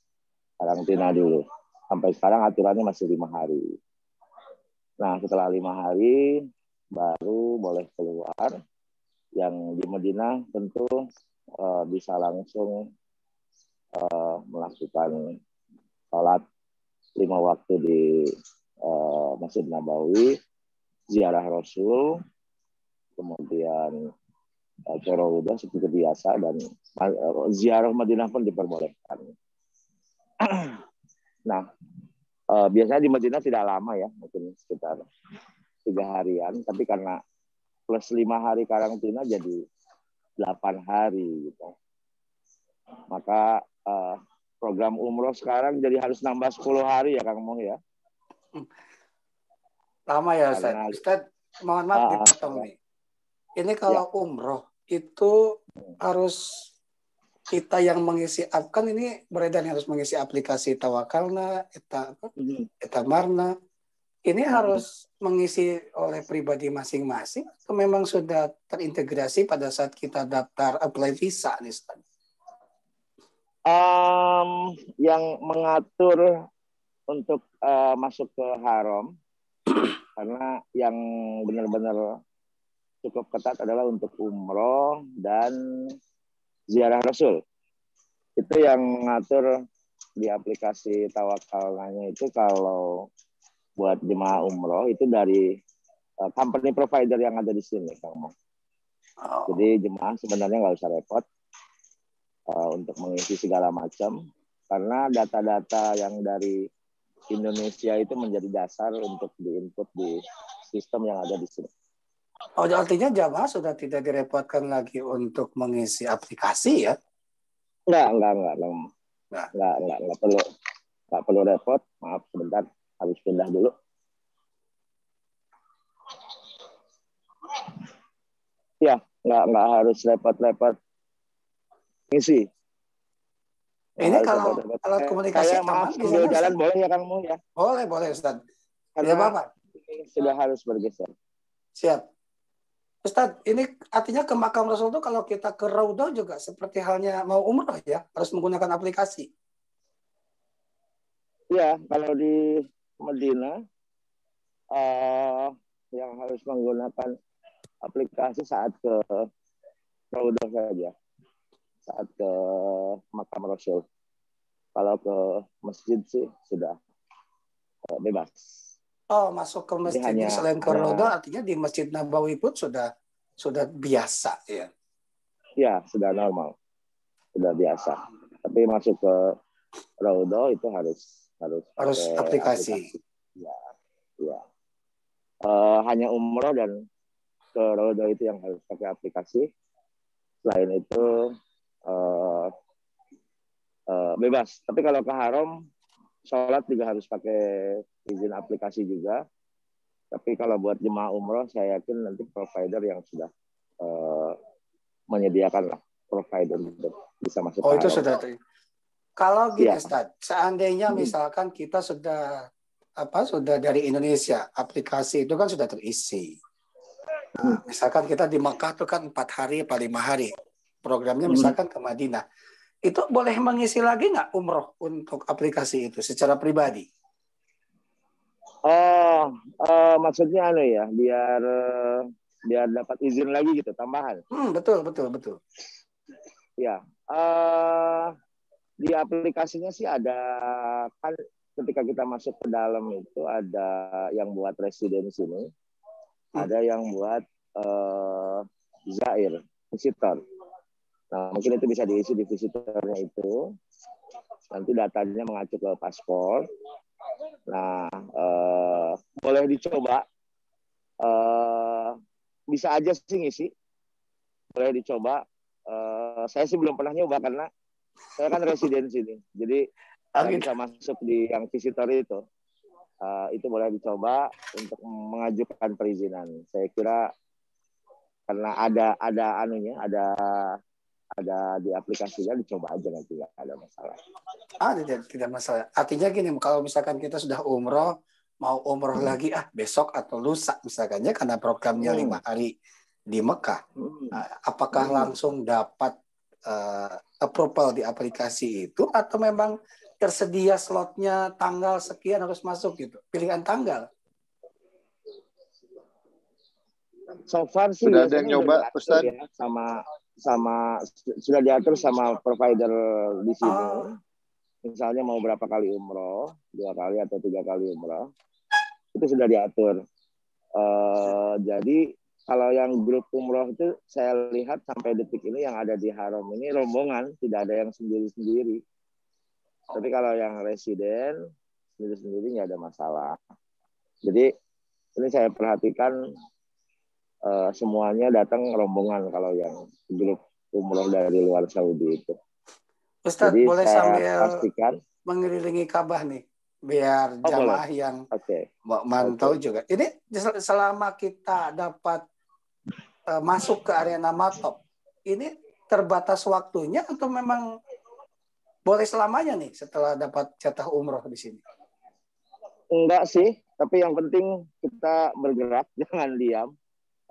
S5: karantina dulu. Sampai sekarang aturannya masih 5 hari. Nah, setelah 5 hari baru boleh keluar. Yang di Madinah tentu bisa langsung melakukan sholat 5 waktu di Masjid Nabawi, ziarah Rasul, kemudian Raudah seperti biasa, dan ziarah Madinah pun diperbolehkan. Nah, biasanya di Madinah tidak lama ya, mungkin sekitar 3 harian, tapi karena plus 5 hari karantina jadi 8 hari gitu. Maka program umroh sekarang jadi harus nambah 10 hari ya Kang Moh ya.
S1: Lama ya Ustaz. Ustaz, mohon maaf dipotong nih. Ini kalau umroh itu harus kita yang mengisi, kan ini beredar harus mengisi aplikasi Tawakalna, Etamarna. Ini harus mengisi oleh pribadi masing-masing atau memang sudah terintegrasi pada saat kita daftar apply visa nih Ustaz?
S5: Yang mengatur untuk masuk ke haram, karena yang benar-benar cukup ketat adalah untuk umroh dan ziarah Rasul. Itu yang mengatur di aplikasi Tawakalnanya itu. Kalau buat jemaah umroh itu dari company provider yang ada di sini, Kang Mo. Jadi jemaah sebenarnya nggak usah repot untuk mengisi segala macam, karena data-data yang dari Indonesia itu menjadi dasar untuk diinput di sistem yang ada di sini.
S1: Oh, artinya jamaah sudah tidak direpotkan lagi untuk mengisi aplikasi ya?
S5: Enggak perlu repot. Maaf sebentar, harus pindah dulu. Ya, enggak harus repot-repot ngisi.
S1: Ini kalau alat komunikasi
S5: maaf sambil jalan boleh ya Kang Mo ya?
S1: Boleh Ustaz.
S5: Karena
S1: apa-apa.
S5: Ini sudah harus bergeser.
S1: Siap. Ustaz, ini artinya ke makam Rasul itu kalau kita ke Raudah juga seperti halnya mau umroh ya, harus menggunakan aplikasi.
S5: Ya, kalau di Madinah yang harus menggunakan aplikasi saat ke Raudah saja, saat ke makam Rasul. Kalau ke masjid sih sudah bebas.
S1: Oh, masuk ke masjid selain ke Raudah, artinya di Masjid Nabawi pun sudah biasa ya? Ya,
S5: sudah normal, sudah biasa. Tapi masuk ke Raudah itu harus
S1: aplikasi.
S5: Ya. Hanya umroh dan ke Raudah itu yang harus pakai aplikasi. Selain itu bebas. Tapi kalau ke haram, sholat juga harus pakai izin aplikasi juga. Tapi kalau buat jemaah umroh, saya yakin nanti provider yang sudah menyediakan lah provider untuk bisa masuk.
S1: Oh, itu sudah. Kalau gini, Ustaz, seandainya misalkan kita sudah dari Indonesia, aplikasi itu kan sudah terisi. Nah, misalkan kita di Mekah itu kan 4 hari atau 5 hari. Programnya misalkan ke Madinah. Itu boleh mengisi lagi nggak umroh untuk aplikasi itu secara pribadi?
S5: Maksudnya biar biar dapat izin lagi gitu tambahan.
S1: Betul.
S5: Ya, di aplikasinya sih ada, kan ketika kita masuk ke dalam itu ada yang buat residen sini, ada yang buat zair, visitor. Nah, mungkin itu bisa diisi di visitornya itu. Nanti datanya mengacu ke paspor. Nah, boleh dicoba. Bisa aja sih ngisi. Boleh dicoba. Saya sih belum pernah nyoba karena saya kan residen sini. Jadi saya bisa masuk di yang visitor itu. Itu boleh dicoba untuk mengajukan perizinan. Saya kira karena ada anunya, ada di aplikasinya, dicoba aja nanti, nggak ada masalah.
S1: Tidak masalah. Artinya gini, kalau misalkan kita sudah umroh, mau umroh lagi besok atau lusa misalkannya karena programnya 5 hari di Mekah, apakah langsung dapat approval di aplikasi itu atau memang tersedia slotnya tanggal sekian harus masuk gitu, pilihan tanggal?
S5: So far sih
S4: sudah ada yang nyoba, Ustaz?
S5: Ya, sama sudah diatur sama provider di sini. Misalnya mau berapa kali umroh, 2 kali atau 3 kali umroh, itu sudah diatur. Jadi kalau yang grup umroh itu saya lihat sampai detik ini yang ada di Haram ini rombongan, tidak ada yang sendiri-sendiri. Tapi kalau yang residen sendiri-sendiri nggak ada masalah. Jadi ini saya perhatikan semuanya datang rombongan kalau yang grup umroh dari luar Saudi itu.
S1: Ustadz,
S5: jadi
S1: boleh
S5: saya
S1: sambil
S5: pastikan
S1: mengelilingi Ka'bah nih, biar jamaah yang mantau juga. Ini selama kita dapat masuk ke arena Matop, ini terbatas waktunya atau memang boleh selamanya nih setelah dapat jatah umroh di sini?
S5: Enggak sih, tapi yang penting kita bergerak, jangan diam.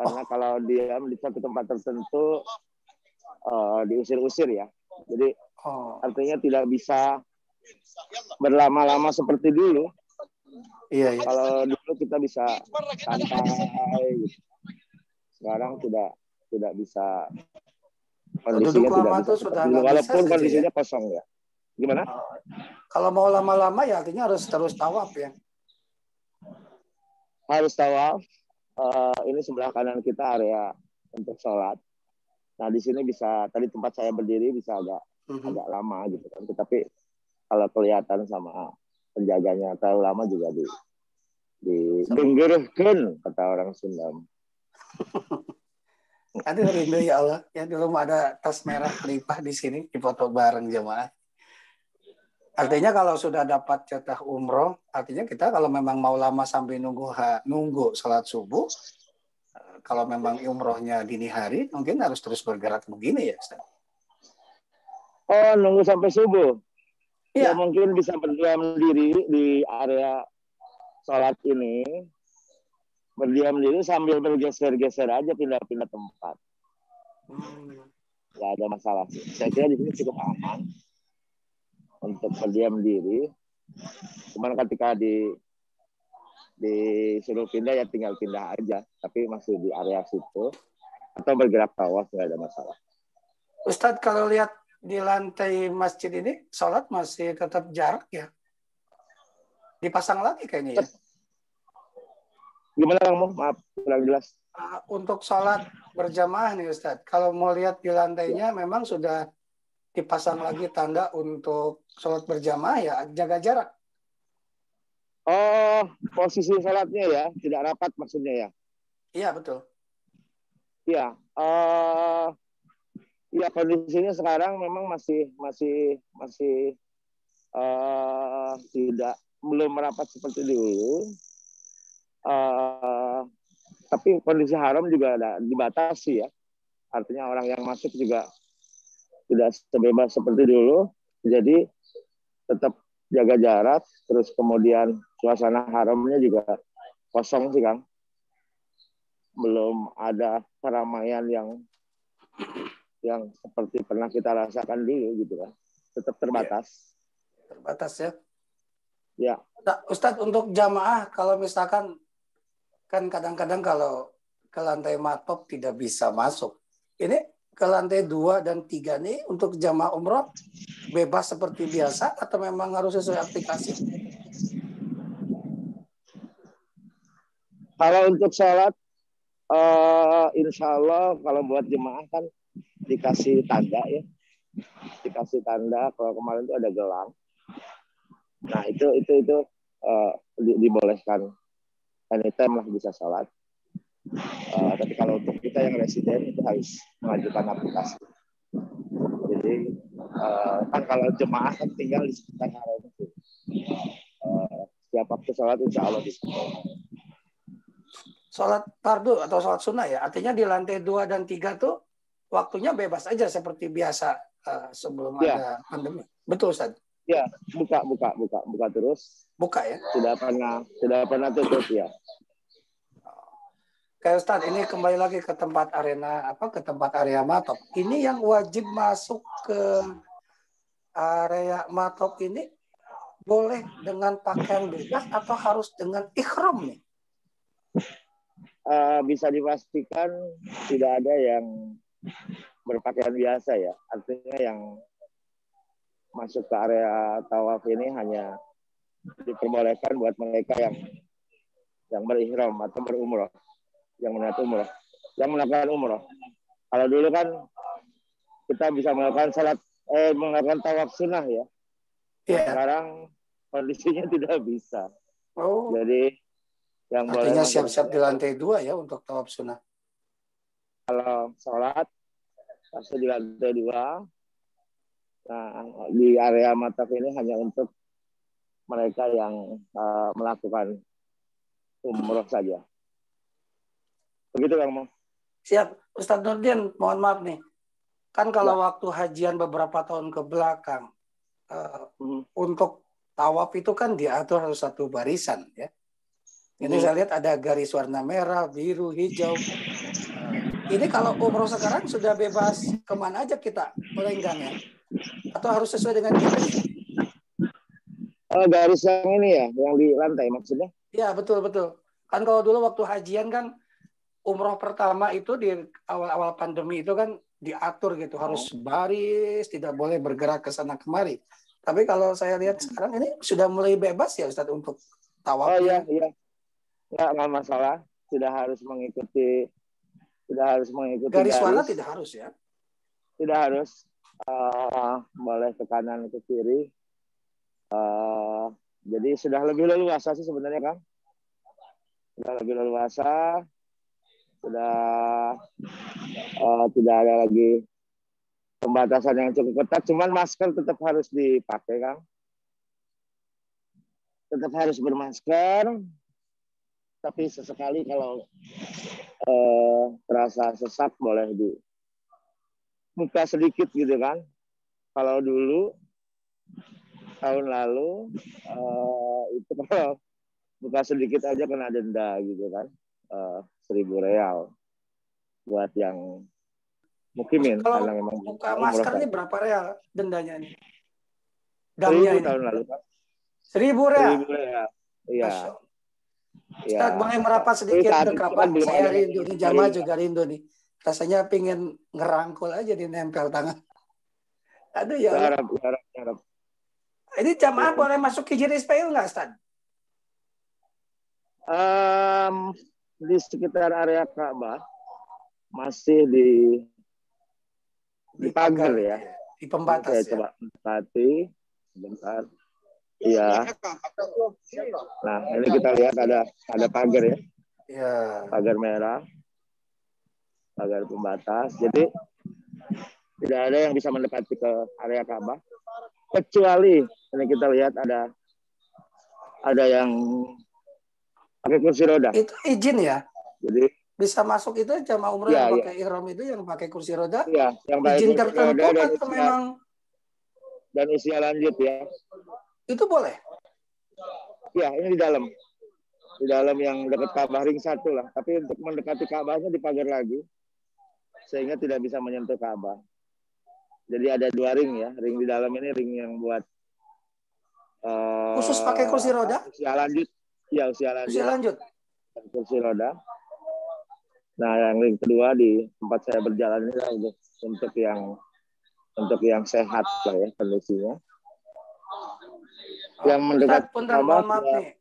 S5: Karena kalau diam di satu tempat tertentu diusir-usir ya. Jadi artinya tidak bisa berlama-lama seperti dulu.
S1: Iya.
S5: Kalau dulu kita bisa santai gitu. Sekarang tidak bisa, kondisinya tidak bisa seperti dulu. Walaupun kondisinya kosong ya. Gimana?
S1: Kalau mau lama-lama ya artinya harus terus tawaf ya.
S5: Harus tawaf. Ini sebelah kanan kita area untuk sholat. Nah di sini bisa, tadi tempat saya berdiri bisa agak lama gitu kan. Tetapi kalau kelihatan sama penjaganya terlalu lama juga denggerkan kata orang Sunda.
S1: Aduh rindu ya Allah, yang di rumah ada tas merah limpah di sini dipoto bareng jemaah. Artinya kalau sudah dapat jatah umroh, artinya kita kalau memang mau lama sambil nunggu sholat subuh, kalau memang umrohnya dini hari, mungkin harus terus bergerak begini ya, Ustaz?
S5: Oh, nunggu sampai subuh?
S1: Ya,
S5: mungkin bisa berdiam diri di area sholat ini, berdiam diri sambil bergeser-geser aja, pindah-pindah tempat. Nggak ada masalah. Saya kira di sini cukup aman untuk berdiam diri. Cuman ketika disuruh pindah ya tinggal pindah aja, tapi masih di area situ atau bergerak tawaf nggak ada masalah.
S1: Ustadz, kalau lihat di lantai masjid ini sholat masih tetap jarak ya? Dipasang lagi kayaknya ya?
S5: Gimana Kang Mo? Maaf kurang jelas.
S1: Untuk sholat berjamaah nih Ustadz, kalau mau lihat di lantainya memang sudah dipasang lagi tanda untuk sholat berjamaah ya, jaga jarak.
S5: Oh, posisi sholatnya ya, tidak rapat maksudnya ya?
S1: Iya, betul.
S5: Iya, ya kondisinya sekarang memang masih belum merapat seperti dulu. Tapi kondisi haram juga ada dibatasi ya. Artinya orang yang masuk juga tidak sebebas seperti dulu. Jadi tetap jaga jarak, terus kemudian suasana haramnya juga kosong sih Kang. Belum ada keramaian yang seperti pernah kita rasakan dulu gitu kan. Tetap terbatas.
S1: Terbatas ya.
S5: Ya.
S1: Nah, Ustadz, untuk jamaah kalau misalkan kan kadang-kadang kalau ke lantai matop tidak bisa masuk. Ini ke lantai 2 dan 3 nih untuk jamaah umroh bebas seperti biasa atau memang harus sesuai aplikasi?
S5: Kalau untuk sholat, insya Allah kalau buat jemaah kan dikasih tanda ya, dikasih tanda. Kalau kemarin itu ada gelang. Nah itu dibolehkan anytime lah bisa sholat. Tapi kalau untuk kita yang residen itu harus mengajukan aplikasi. Jadi kan kalau jemaah kan tinggal di sekitar haram itu. Setiap waktu sholat insya Allah bisa.
S1: Sholat fardu atau sholat sunnah ya, artinya di lantai 2 dan 3 tuh waktunya bebas aja seperti biasa sebelum ada pandemi. Betul Ustaz?
S5: Ya, buka terus.
S1: Buka ya?
S5: Sudah pernah tutup ya.
S1: Kayak Ustaz, ini kembali lagi ke tempat area matop. Ini yang wajib masuk ke area matop ini boleh dengan pakaian bebas atau harus dengan ihram nih?
S5: Bisa dipastikan tidak ada yang berpakaian biasa ya. Artinya yang masuk ke area tawaf ini hanya diperbolehkan buat mereka yang berihram atau berumroh, yang melakukan umroh. Kalau dulu kan kita bisa melakukan tawaf sunnah ya. Sekarang kondisinya tidak bisa. Jadi yang
S1: artinya
S5: boleh
S1: siap-siap di lantai 2 ya untuk tawaf sunnah.
S5: Kalau sholat pasti di lantai 2. Nah, di area mataf ini hanya untuk mereka yang melakukan umroh saja. Begitu Kang Mo.
S1: Siap. Ustadz Nurdin, mohon maaf nih. Kan kalau waktu hajian beberapa tahun ke belakang, untuk tawaf itu kan diatur harus satu barisan ya. Ini saya lihat ada garis warna merah, biru, hijau. Ini kalau umroh sekarang sudah bebas kemana aja kita melenggang ya? Atau harus sesuai dengan GPS?
S5: Garis yang ini ya, yang di lantai maksudnya?
S1: Ya betul. Kan kalau dulu waktu hajian kan umroh pertama itu di awal-awal pandemi itu kan diatur gitu, harus baris, tidak boleh bergerak ke sana kemari. Tapi kalau saya lihat sekarang ini sudah mulai bebas ya Ustadz untuk tawaf.
S5: Iya. Nggak masalah. Tidak harus mengikuti
S1: garis warna tidak harus ya?
S5: Tidak harus. Boleh ke kanan ke kiri. Jadi sudah lebih leluasa sih sebenarnya Kang. Sudah lebih leluasa. Sudah tidak ada lagi pembatasan yang cukup ketat. Cuman masker tetap harus dipakai Kang. Tetap harus bermasker. Tapi sesekali kalau terasa sesak boleh buka sedikit gitu kan. Kalau dulu tahun lalu itu kalau buka sedikit aja kena denda gitu kan, 1.000 real buat yang mukimin.
S1: Kalau
S5: karena memang
S1: buka masker ini berapa real dendanya nih?
S5: 1.000 tahun lalu kan.
S1: 1.000 real.
S5: 1.000 real. Iya.
S1: Ustaz, boleh merapat sedikit ke Ka'bah? Saya rindu nih, jamaah juga rindu nih. Rasanya pingin ngerangkul aja di nempel tangan. Aduh ya Allah.
S5: Harap.
S1: Ini jamaah boleh masuk Hijri Ismail nggak, Ustaz?
S5: Di sekitar area Ka'bah masih di pagar ya.
S1: Di pembatas ya.
S5: Coba mendekati sebentar. Iya. Nah, ini kita lihat ada pagar ya.
S1: Iya.
S5: Pagar merah. Pagar pembatas. Jadi tidak ada yang bisa mendekati ke area Ka'bah. Kecuali ini kita lihat ada yang pakai kursi roda.
S1: Itu izin ya?
S5: Jadi
S1: bisa masuk itu jamaah umroh yang pakai ihram itu yang pakai kursi roda?
S5: Iya, yang pakai
S1: izin
S5: kursi
S1: tertentu
S5: roda
S1: atau memang
S5: dan usia lanjut ya.
S1: Itu boleh?
S5: Ya, ini di dalam. Di dalam yang dekat Ka'bah ring 1 lah. Tapi untuk mendekati Ka'bahnya dipagar lagi. Sehingga tidak bisa menyentuh Ka'bah. Jadi ada 2 ring ya. Ring di dalam ini ring yang buat
S1: khusus pakai kursi roda?
S5: Usia lanjut. Iya, usia lanjut.
S1: Usia lanjut.
S5: Kursi roda. Nah, yang ring kedua di tempat saya berjalan ini untuk yang sehat lah ya kondisinya. Yang mendekat
S1: Ustaz, mohon maaf nih.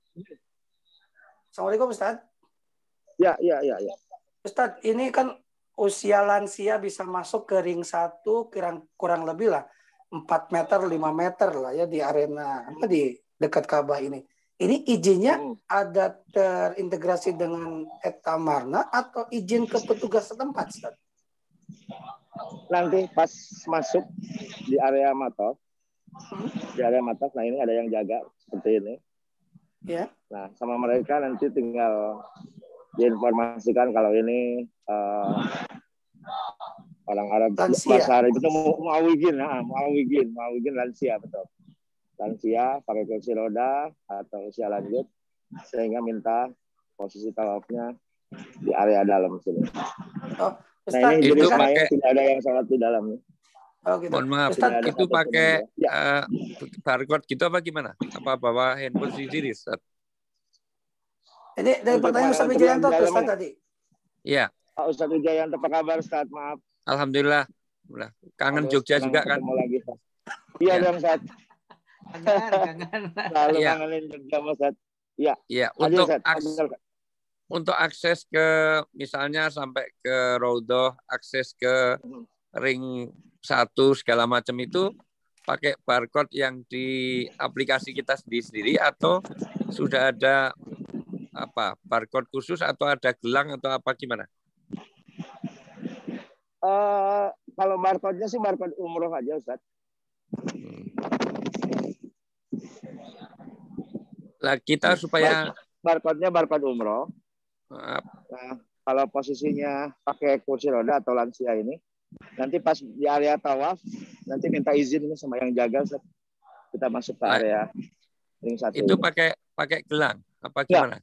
S1: Assalamualaikum Ustaz.
S5: Ya.
S1: Ustaz, ini kan usia lansia bisa masuk ke ring 1 kurang lebih lah 4 meter, 5 meter lah ya di arena di dekat Ka'bah ini. Ini izinnya ada terintegrasi dengan Etamarna atau izin ke petugas setempat, Ustaz?
S5: Nanti pas masuk di area mataf, nah ini ada yang jaga seperti ini.
S1: Ya.
S5: Nah, sama mereka nanti tinggal diinformasikan kalau ini orang Arab, bahasa Arab itu muawigin lansia, betul. Lansia pakai kursi roda atau usia lanjut, sehingga minta posisi tawafnya di area dalam sini.
S1: Oh, Ustaz,
S5: nah ini
S6: itu
S5: jenis
S6: pakai,
S5: tidak ada yang sholat di dalamnya.
S1: Oh, gitu.
S6: Mohon maaf,
S1: Ustaz,
S6: itu pakai barcode gitu apa gimana? Apa bawa handphone sendiri, Ustaz?
S1: Ini dari pertanyaan Ustaz Wijayanto Ustaz tadi.
S6: Iya.
S5: Ustaz Wijayanto, apa kabar Ustaz? Maaf.
S6: Alhamdulillah. Kangen Jogja juga kan?
S5: Lagi, iya dong Ustaz.
S1: Kangen.
S5: Lalu kangenin Jogja Ustaz. Iya.
S6: Iya. Untuk akses ke misalnya sampai ke Raudhah, akses ke ring 1 segala macam itu pakai barcode yang di aplikasi kita sendiri atau sudah ada apa barcode khusus atau ada gelang atau apa gimana?
S5: Kalau barcode-nya sih barcode umroh aja Ustaz.
S6: Lah kita supaya
S5: barcode-nya barcode umroh. Nah, kalau posisinya pakai kursi roda atau lansia ini, nanti pas di area tawaf nanti minta izin sama yang jaga Ustaz. Kita masuk ke area ring 1.
S6: Itu pakai gelang apa gimana?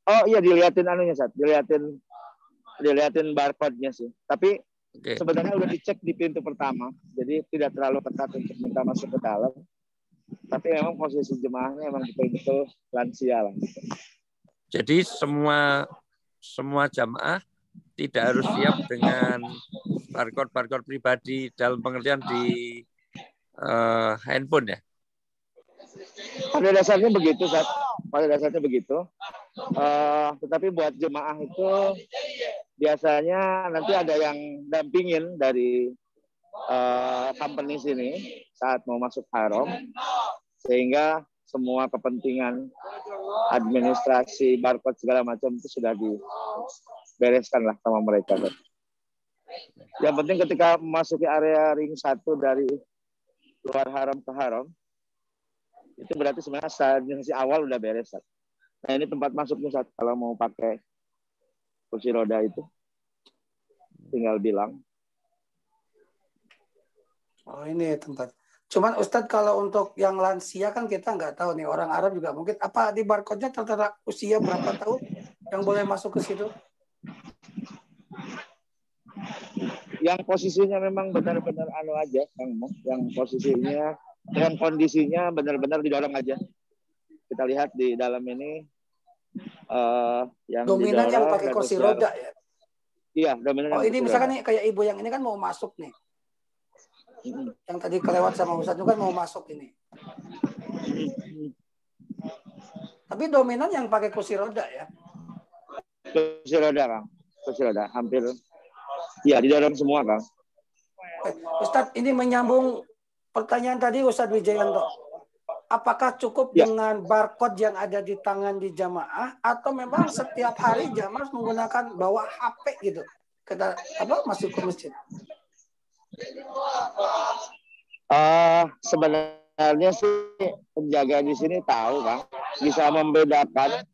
S5: Oh iya, dilihatin anunya Ustaz, dilihatin barcode-nya sih. Tapi sebenarnya udah dicek di pintu pertama, jadi tidak terlalu ketat untuk minta masuk ke dalam. Tapi memang posisi jemaahnya memang betul-betul lansia lah.
S6: Jadi semua jamaah tidak harus siap dengan barcode pribadi dalam pengertian di handphone ya?
S5: Pada dasarnya begitu, Ustaz. Tetapi buat jemaah itu biasanya nanti ada yang dampingin dari company sini saat mau masuk haram, sehingga semua kepentingan administrasi barcode segala macam itu sudah dibereskan lah sama mereka. Yang penting ketika memasuki area ring 1 dari luar haram ke haram, itu berarti sebenarnya administrasi awal udah beres. Nah ini tempat masuknya Ustaz. Kalau mau pakai kursi roda itu tinggal bilang.
S1: Oh ini tempat. Cuman Ustadz kalau untuk yang lansia kan kita nggak tahu nih, orang Arab juga mungkin apa di barcode-nya tertera usia berapa tahun yang boleh masuk ke situ?
S5: Yang posisinya memang benar-benar aja, yang posisinya, yang kondisinya benar-benar didorong aja. Kita lihat di dalam ini yang
S1: dominan yang pakai kursi roda ya.
S5: Iya, dominan.
S1: Oh ini misalkan nih kayak ibu yang ini kan mau masuk nih. Yang tadi kelewat sama Ustadz juga kan mau masuk ini. Tapi dominan yang pakai kursi roda ya.
S5: Kursi roda, Kang. Kursi roda hampir. Ya, didorong semua, Kang.
S1: Ustadz, ini menyambung pertanyaan tadi Ustadz Wijayanto. Apakah cukup dengan barcode yang ada di tangan di jamaah atau memang setiap hari jamaah menggunakan bawa HP gitu? Kita masuk ke masjid?
S5: Sebenarnya sih penjaga di sini tahu, Kang, bisa membedakan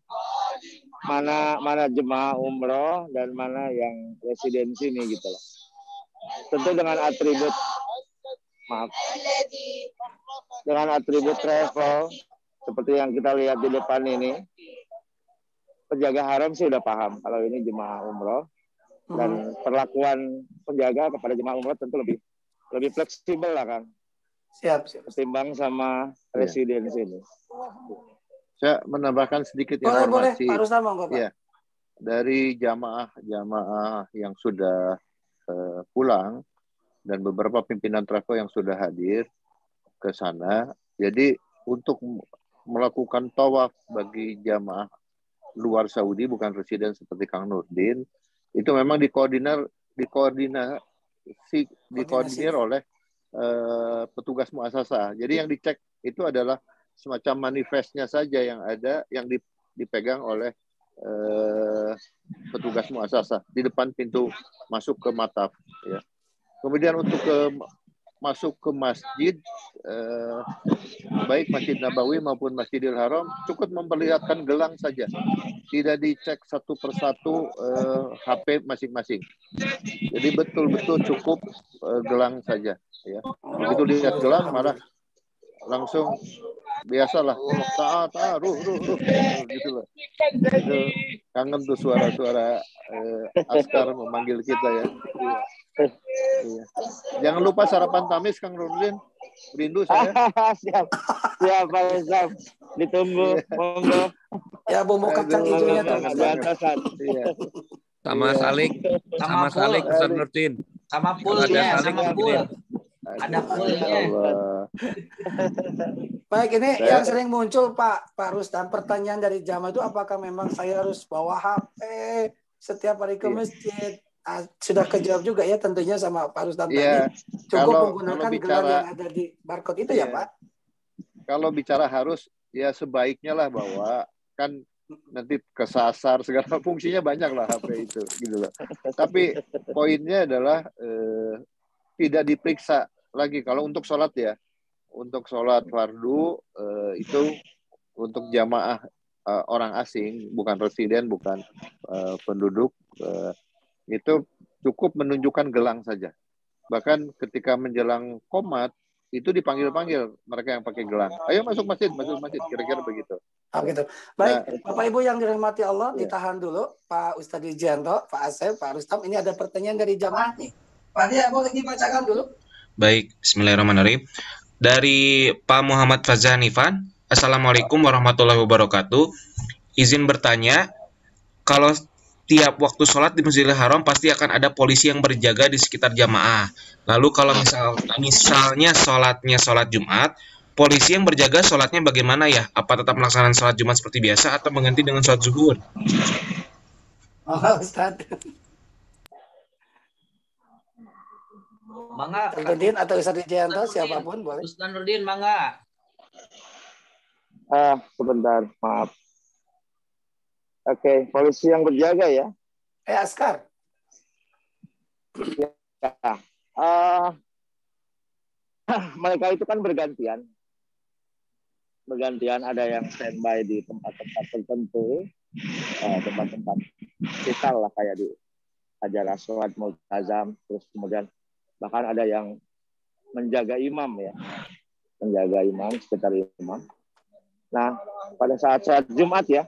S5: mana jemaah umroh dan mana yang residensi nih gitu loh. Tentu dengan atribut travel seperti yang kita lihat di depan ini, penjaga haram sih udah paham kalau ini jemaah umroh. Dan perlakuan penjaga kepada jemaah umroh tentu lebih fleksibel lah, Kang.
S1: Siap.
S5: Ketimbang sama residen sini.
S4: Saya menambahkan sedikit
S1: boleh, Pak Rustam, monggo, Pak.
S4: Ya. dari jamaah yang sudah pulang dan beberapa pimpinan travel yang sudah hadir ke sana. Jadi untuk melakukan tawaf bagi jamaah luar Saudi bukan residen seperti Kang Nurdin itu memang dikoordinir oleh petugas muasasah. Jadi yang dicek itu adalah semacam manifestnya saja yang ada yang dipegang oleh petugas muasasah di depan pintu masuk ke Mataf. Ya. Kemudian untuk masuk ke masjid, baik Masjid Nabawi maupun Masjidil Haram, cukup memperlihatkan gelang saja. Tidak dicek satu persatu HP masing-masing. Jadi betul-betul cukup gelang saja. Ya. Begitu lihat gelang, malah langsung biasalah ruh gitu loh. Itu kangen tuh suara-suara askar memanggil kita ya. Iya. Jangan lupa sarapan tamis Kang Nurdin. Rindu saya.
S5: Siap Pak Ustaz. Ditunggu, monggo.
S1: Ya bumbu kacang hijaunya tuh.
S4: Iya.
S6: Sama Salik, sama Salik Ustaz Nurdin.
S2: Sama
S6: Kalau ada
S2: fullnya,
S6: Salik,
S2: sama full.
S6: Nurdin.
S2: Ada fullnya.
S1: Baik, ini yang sering muncul Pak Rustam, pertanyaan dari jamaah itu apakah memang saya harus bawa HP setiap hari ke masjid? Sudah kejawab juga ya tentunya sama Pak Rustam tadi. Cukup menggunakan gelang yang ada di barcode itu ya Pak?
S4: Kalau bicara harus, ya sebaiknya lah bahwa kan nanti kesasar segala fungsinya banyak lah HP itu gitu loh. Tapi poinnya adalah tidak diperiksa lagi kalau untuk sholat ya. Untuk sholat fardu itu untuk jamaah orang asing, bukan residen, bukan penduduk, itu cukup menunjukkan gelang saja. Bahkan ketika menjelang qomat itu dipanggil-panggil mereka yang pakai gelang. Ayo masuk masjid, kira-kira begitu.
S1: Oh, gitu. Baik, Bapak Ibu yang dirahmati Allah, ditahan dulu Pak Ustadz Wijanto, Pak Asep, Pak Rustam. Ini ada pertanyaan dari jamaah nih. Pak Dia boleh dibacakan dulu?
S7: Baik, bismillahirrahmanirrahim. Dari Pak Muhammad Fazhanifan, Assalamualaikum warahmatullahi wabarakatuh. Izin bertanya, kalau tiap waktu sholat di Masjidil Haram pasti akan ada polisi yang berjaga di sekitar jamaah. Lalu kalau misalnya sholatnya sholat Jumat, polisi yang berjaga sholatnya bagaimana ya? Apa tetap melaksanakan sholat Jumat seperti biasa atau mengganti dengan sholat zuhur?
S1: Oh, Ustaz.
S2: Mangga.
S1: Nurdin atau Ustaz Wijanto, siapapun boleh.
S2: Ustaz Nurdin, mangga.
S5: Sebentar, maaf. Oke, polisi yang berjaga ya.
S1: Askar.
S5: Ya. Mereka itu kan bergantian. Bergantian, ada yang standby di tempat-tempat tertentu, tempat-tempat vital lah kayak di Hajar Aswad, Multazam, terus kemudian bahkan ada yang menjaga imam ya, menjaga imam, sekitar imam. Nah, pada saat sholat Jumat ya,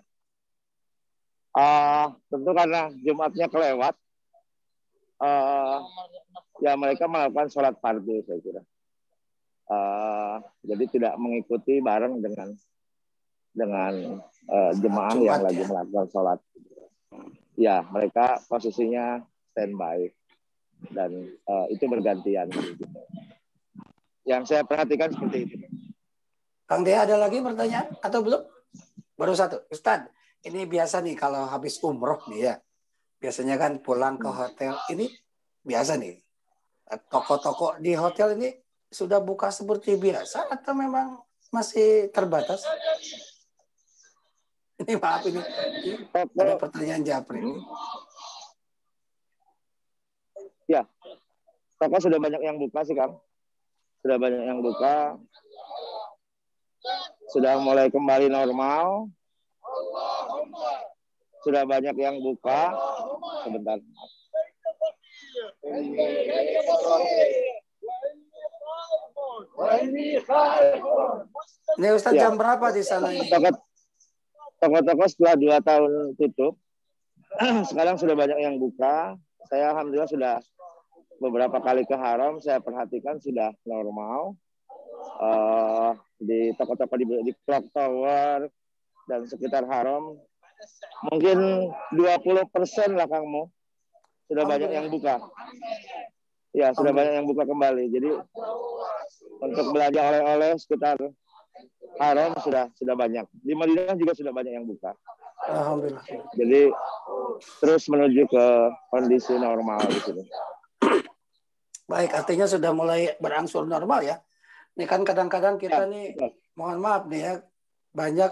S5: tentu karena Jumatnya kelewat, ya mereka melakukan sholat fardu saya kira. Jadi tidak mengikuti bareng dengan jemaah Jumat, yang lagi melakukan sholat. Ya, mereka posisinya standby dan itu bergantian. Gitu. Yang saya perhatikan seperti itu.
S1: Kang Dea ada lagi pertanyaan atau belum? Baru satu. Ustadz, ini biasa nih kalau habis umroh nih ya. Biasanya kan pulang ke hotel. Ini biasa nih. Toko-toko di hotel ini sudah buka seperti biasa atau memang masih terbatas? Ini maaf ini. Ada pertanyaan Japri.
S5: Ya, toko sudah banyak yang buka sih Kang. Sudah banyak yang buka. Sudah mulai kembali normal. Sudah banyak yang buka. Sebentar.
S1: Ini Ustaz jam berapa di sana ini?
S5: Toko-toko setelah 2 tahun tutup, sekarang sudah banyak yang buka. Saya alhamdulillah sudah beberapa kali ke Haram, saya perhatikan sudah normal. Di toko-toko di Clock Tower dan sekitar Haram mungkin 20% lah Kang Mo. Sudah banyak yang buka. Ya, sudah banyak yang buka kembali. Jadi untuk belanja oleh-oleh sekitar Haram sudah banyak. Di Madinah juga sudah banyak yang buka.
S1: Alhamdulillah.
S5: Jadi terus menuju ke kondisi normal di sini.
S1: Baik, artinya sudah mulai berangsur normal ya. Ini kan kadang-kadang kita nih, mohon maaf nih ya, banyak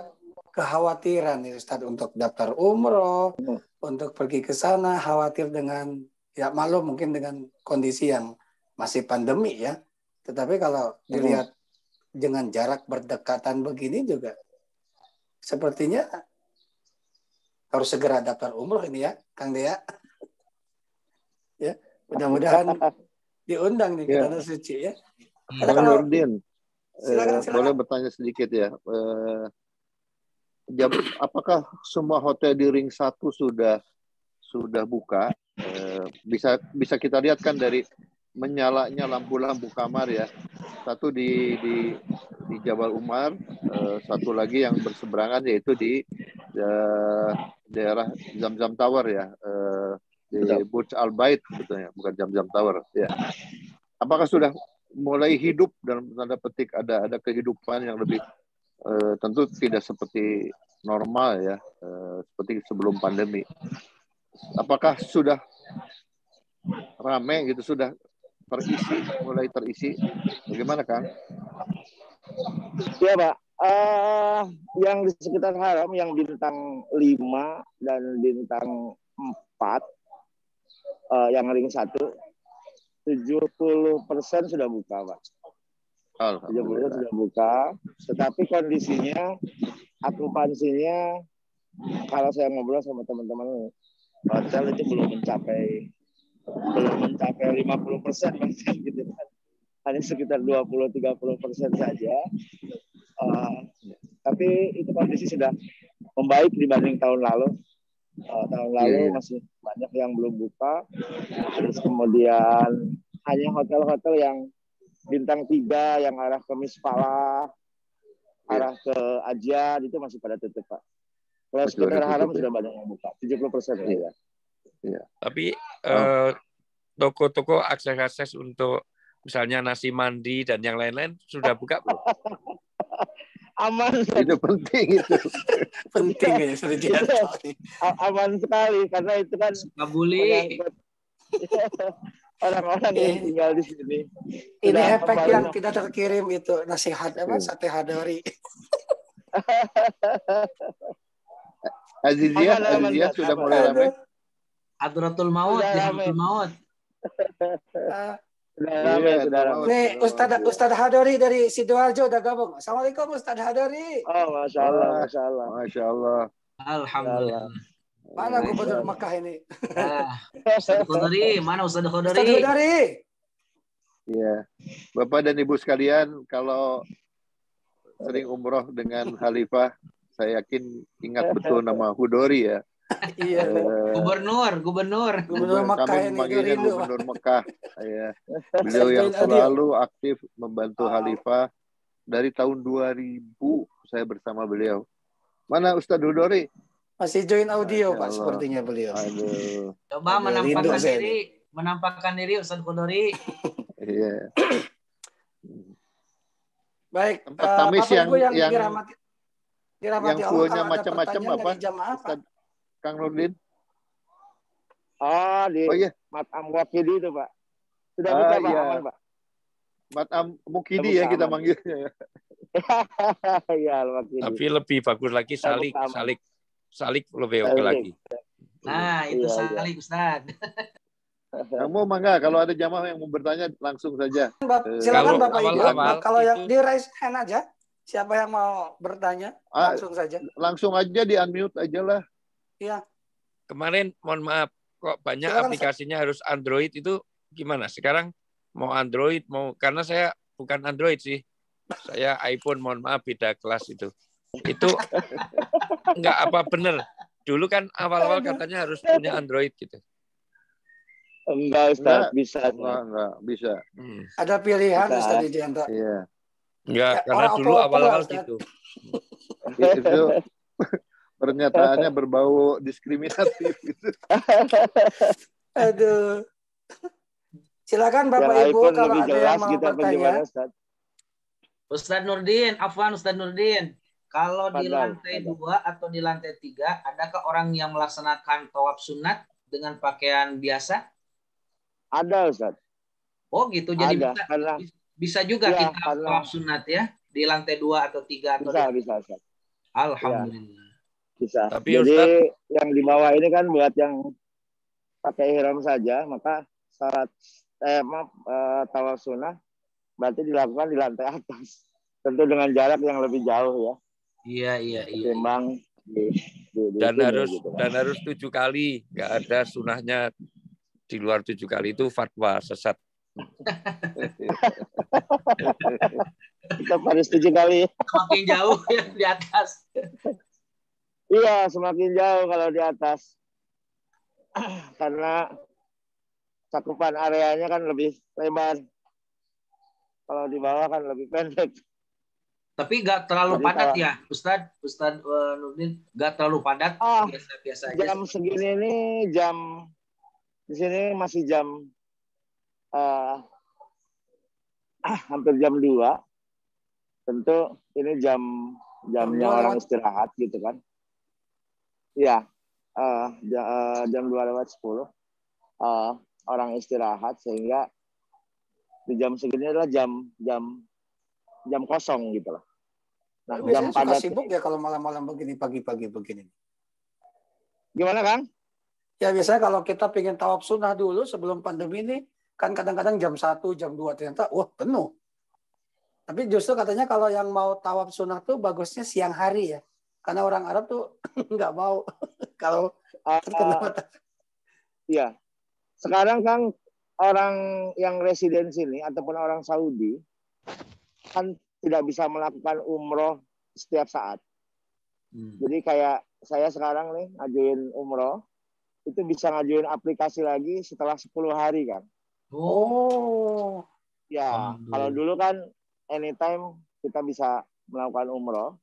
S1: kekhawatiran nih Ustaz untuk daftar umroh, untuk pergi ke sana, khawatir dengan, ya maklum mungkin dengan kondisi yang masih pandemi ya. Tetapi kalau dilihat dengan jarak berdekatan begini juga, sepertinya harus segera daftar umroh ini ya, Kang Dea. Ya, mudah-mudahan diundang nih ke Tanah Suci ya. Karena
S4: Bang
S1: kalau
S4: Nurdin,
S1: silakan.
S4: boleh bertanya sedikit ya. Apakah semua hotel di ring 1 sudah buka? Bisa kita lihat kan dari menyalanya lampu-lampu kamar ya. Satu di Jabal Umar, satu lagi yang berseberangan yaitu di daerah Zamzam Tower ya, di Burj Al Bait sebetulnya, bukan Zamzam Tower ya. Apakah sudah mulai hidup dalam tanda petik, ada kehidupan yang lebih tentu tidak seperti normal ya, seperti sebelum pandemi. Apakah sudah ramai gitu, sudah mulai terisi? Bagaimana Kang?
S5: Ya Pak, yang di sekitar Haram yang bintang 5 dan bintang 4, yang ring 1, 70% sudah buka Pak. 70% sudah buka, tetapi kondisinya, akupansinya, kalau saya ngobrol sama teman-teman hotel itu belum mencapai 50% bahkan gitu kan. Hanya sekitar 20-30% saja. Tapi itu kondisi sudah membaik dibanding tahun lalu. Tahun lalu masih banyak yang belum buka. Terus kemudian hanya hotel-hotel yang bintang 3 yang arah ke Mispalah, arah ke Ajian itu masih pada tutup Pak. Kalau sekitar Haram sudah banyak yang buka, 70% ya.
S6: Tapi toko-toko akses untuk misalnya nasi mandi dan yang lain-lain sudah buka belum?
S5: Aman.
S4: Itu penting itu.
S1: Penting ya sudah
S5: aman sekali karena itu kan orang-orang yang tinggal di sini.
S1: Ini efek yang tidak terkirim itu nasihat apa sate hadari.
S4: Azizia sudah mulai ramai.
S8: Hadratul Maut, Hadratul Maut.
S1: Nih Ustadz Hadori dari Sidoarjo udah gabung. Assalamualaikum Ustadz Hadori.
S5: Oh, masya Allah.
S8: Alhamdulillah.
S1: Mana Gubernur Mekah ini?
S8: Ustadz Khodari, mana Ustadz Khodari?
S1: Ustadz Khodari.
S4: Iya, Bapak dan Ibu sekalian, kalau sering umroh dengan Khalifah, saya yakin ingat betul nama Hudori ya.
S1: Iya.
S8: Gubernur
S1: Mekah
S4: ini. Kami memanggilnya Gubernur Mekah. Ya. Beliau yang selalu aktif membantu Khalifah dari tahun 2000 saya bersama beliau. Mana Ustadz Hudori?
S1: Masih join audio Pak sepertinya beliau.
S4: Aduh.
S8: Coba menampakkan diri Ustadz Hudori.
S4: Iya.
S1: Baik.
S4: Bapak
S1: Ibu yang dirahmati
S4: yang fullnya macam-macam apa? Ustadz Kang Nurdin.
S5: Matam Wakidi itu Pak. Sudah buka Pak, aman Pak.
S4: Matam Mukidi ya kita manggilnya.
S5: Ya, Wakidi.
S6: Tapi lebih bagus lagi Salik lebih oke lagi.
S8: Nah, itu Salik Ustaz.
S4: Kamu mangga kalau ada jamaah yang mau bertanya langsung saja.
S1: Silakan Bapak Ibu. Kalau yang di raise hand aja. Siapa yang mau bertanya langsung saja.
S4: Langsung aja di unmute aja lah.
S1: Iya.
S6: Kemarin mohon maaf kok banyak aplikasinya harus Android itu gimana? Sekarang mau Android karena saya bukan Android sih. Saya iPhone, mohon maaf beda kelas itu. Itu enggak apa bener. Dulu kan awal-awal katanya harus punya Android gitu.
S5: Enggak Ustaz, bisa.
S4: Enggak bisa.
S1: Ada pilihan Ustaz di antara.
S4: Iya.
S6: Enggak, karena dulu awal-awal gitu.
S4: Itu Pernyataannya berbau diskriminatif gitu.
S1: Aduh. Silakan Bapak
S5: Yang
S1: Ibu
S5: iPhone
S1: kalau
S5: lebih
S1: ada
S5: jelas
S1: yang mau
S5: gitu apa
S1: bertanya.
S5: gimana, Ustaz?
S8: Ustadz Nurdin, Afwan Ustadz Nurdin. Kalau di
S5: Fadal,
S8: lantai
S5: Fadal.
S8: 2 atau di lantai 3, adakah orang yang melaksanakan tawaf sunat dengan pakaian biasa?
S5: Ada, Ustaz.
S8: Oh gitu, jadi
S5: Ada,
S8: bisa juga
S5: ya,
S8: kita tawaf sunat ya di lantai 2 atau 3 atau
S5: bisa, Ustaz.
S8: Alhamdulillah.
S5: Ya, bisa.
S6: Tapi
S5: jadi
S6: Ustadz,
S5: yang di bawah ini kan buat yang pakai ihram saja, maka syarat tawaf sunnah berarti dilakukan di lantai atas. Tentu dengan jarak yang lebih jauh ya.
S8: Iya.
S5: Ketimbang di
S6: dan
S5: sini,
S6: harus
S5: gitu,
S6: dan harus 7 kali, nggak ada sunahnya di luar 7 kali, itu fatwa sesat.
S5: Tetap harus 7 kali.
S8: Semakin jauh ya di atas.
S5: Iya, semakin jauh kalau di atas. Karena cakupan areanya kan lebih lebar. Kalau di bawah kan lebih pendek.
S8: Tapi nggak terlalu
S5: Jadi
S8: padat
S5: kalau,
S8: ya, Ustadz Nurdin, nggak terlalu padat, biasa-biasa aja.
S5: Jam segini nih, di sini masih jam hampir jam 2. Tentu ini jamnya orang istirahat gitu kan. Iya, jam 2:10 orang istirahat, sehingga di jam segini adalah jam kosong gitu loh. Nah,
S1: biasanya
S5: jam
S1: suka
S5: padat
S1: sibuk ya kalau malam-malam begini, pagi-pagi begini.
S5: Gimana, Kang?
S1: Ya biasanya kalau kita pengen tawaf sunnah dulu sebelum pandemi ini, kan kadang-kadang jam 1, jam 2 ternyata, wah penuh. Tapi justru katanya kalau yang mau tawaf sunnah tuh bagusnya siang hari ya. Karena orang Arab tuh nggak mau kalau terkena matahari.
S5: Iya. Sekarang Kang, orang yang residen sini ataupun orang Saudi kan tidak bisa melakukan umroh setiap saat. Jadi kayak saya sekarang nih ngajuin umroh, itu bisa ngajuin aplikasi lagi setelah 10 hari kan.
S1: Oh.
S5: Ya, kalau dulu kan anytime kita bisa melakukan umroh.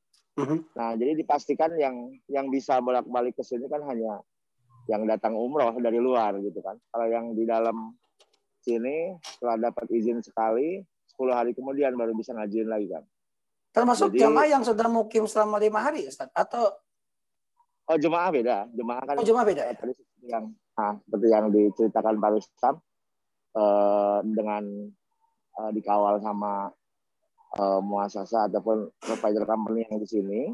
S5: Nah, jadi dipastikan yang bisa bolak-balik ke sini kan hanya yang datang umroh dari luar gitu kan. Kalau yang di dalam sini setelah dapat izin sekali, 10 hari kemudian baru bisa ngajuin lagi kan.
S1: Termasuk jamaah yang sudah mukim selama 5 hari, Ustaz? Atau
S5: jemaah beda. Jemaah kan
S1: jemaah beda ya?
S5: Seperti yang diceritakan Pak Rustam, dengan dikawal sama muasasa ataupun provider company yang di sini.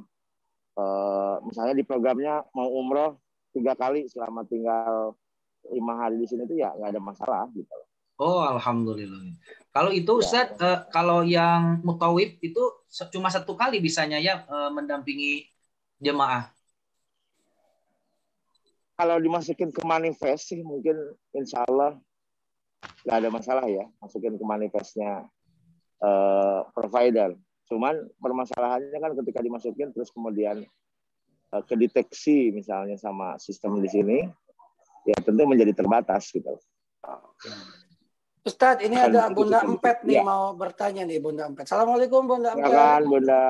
S5: Misalnya di programnya mau umroh 3 kali selama tinggal 5 hari di sini, itu ya nggak ada masalah gitu.
S8: Oh, alhamdulillah. Kalau itu Ustaz, kalau yang mutawif itu cuma 1 kali bisanya ya mendampingi jemaah.
S5: Kalau dimasukin ke manifest sih mungkin insya Allah nggak ada masalah ya, masukin ke manifestnya provider. Cuman permasalahannya kan ketika dimasukin terus kemudian kedeteksi misalnya sama sistem di sini, ya tentu menjadi terbatas gitu.
S1: Ustadz, ini ada Bunda Empet nih mau bertanya nih, Bunda Empet. Assalamualaikum Bunda Empet.
S5: Silakan Bunda.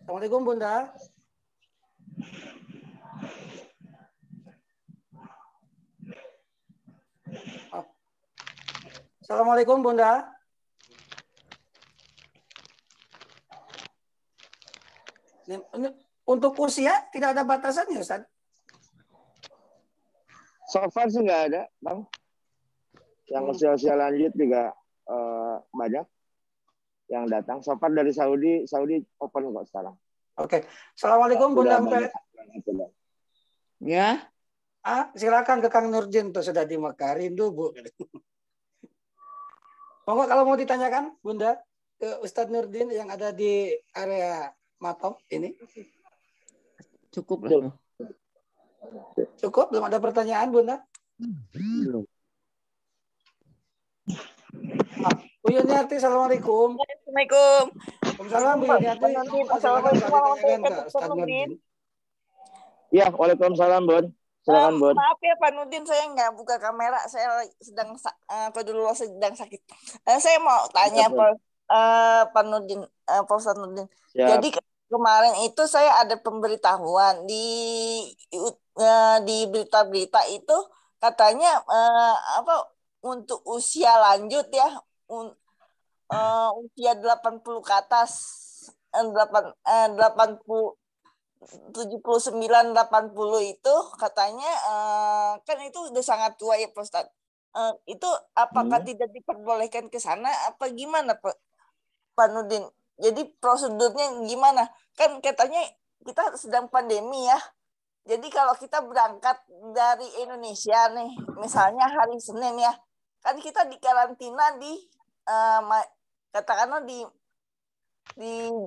S1: Assalamualaikum Bunda. Assalamualaikum Bunda. Untuk usia tidak ada batasannya, Ustaz?
S5: So far sih nggak ada, Bang. Yang usia-usia lanjut juga banyak yang datang. So far dari Saudi open kok sekarang.
S1: Oke. Assalamualaikum Bunda Empet.
S3: Ya.
S1: Silakan ke Kang Nurdin tuh, sudah di Mekah. Rindu, Bu. Monggo kalau mau ditanyakan, Bunda, ke Ustadz Nurdin yang ada di area Matop ini.
S3: Cukup lah.
S1: Cukup? Belum ada pertanyaan, Bunda?
S3: Belum.
S1: Bu Yuniarti, Assalamualaikum.
S9: Assalamualaikum.
S1: Waalaikumsalam, Bu Yuniarti.
S9: Assalamualaikum warahmatullahi wabarakatuh.
S5: Ya, waalaikumsalam, Bun. Silakan, Bun.
S9: Maaf ya Pak Nurdin, saya nggak buka kamera. Saya sedang sakit. Saya mau tanya Pak Nurdin, Pak Ustadz Nurdin.
S5: Siap.
S9: Jadi kemarin itu saya ada pemberitahuan di berita-berita itu katanya untuk usia lanjut ya, usia 80 ke atas, 80 79 80 itu katanya kan itu udah sangat tua ya Pak Ustadz. Itu apakah tidak diperbolehkan ke sana apa gimana Pak Nurdin? Jadi prosedurnya gimana? Kan katanya kita sedang pandemi ya. Jadi kalau kita berangkat dari Indonesia nih, misalnya hari Senin ya, kan kita dikarantina di katakanlah di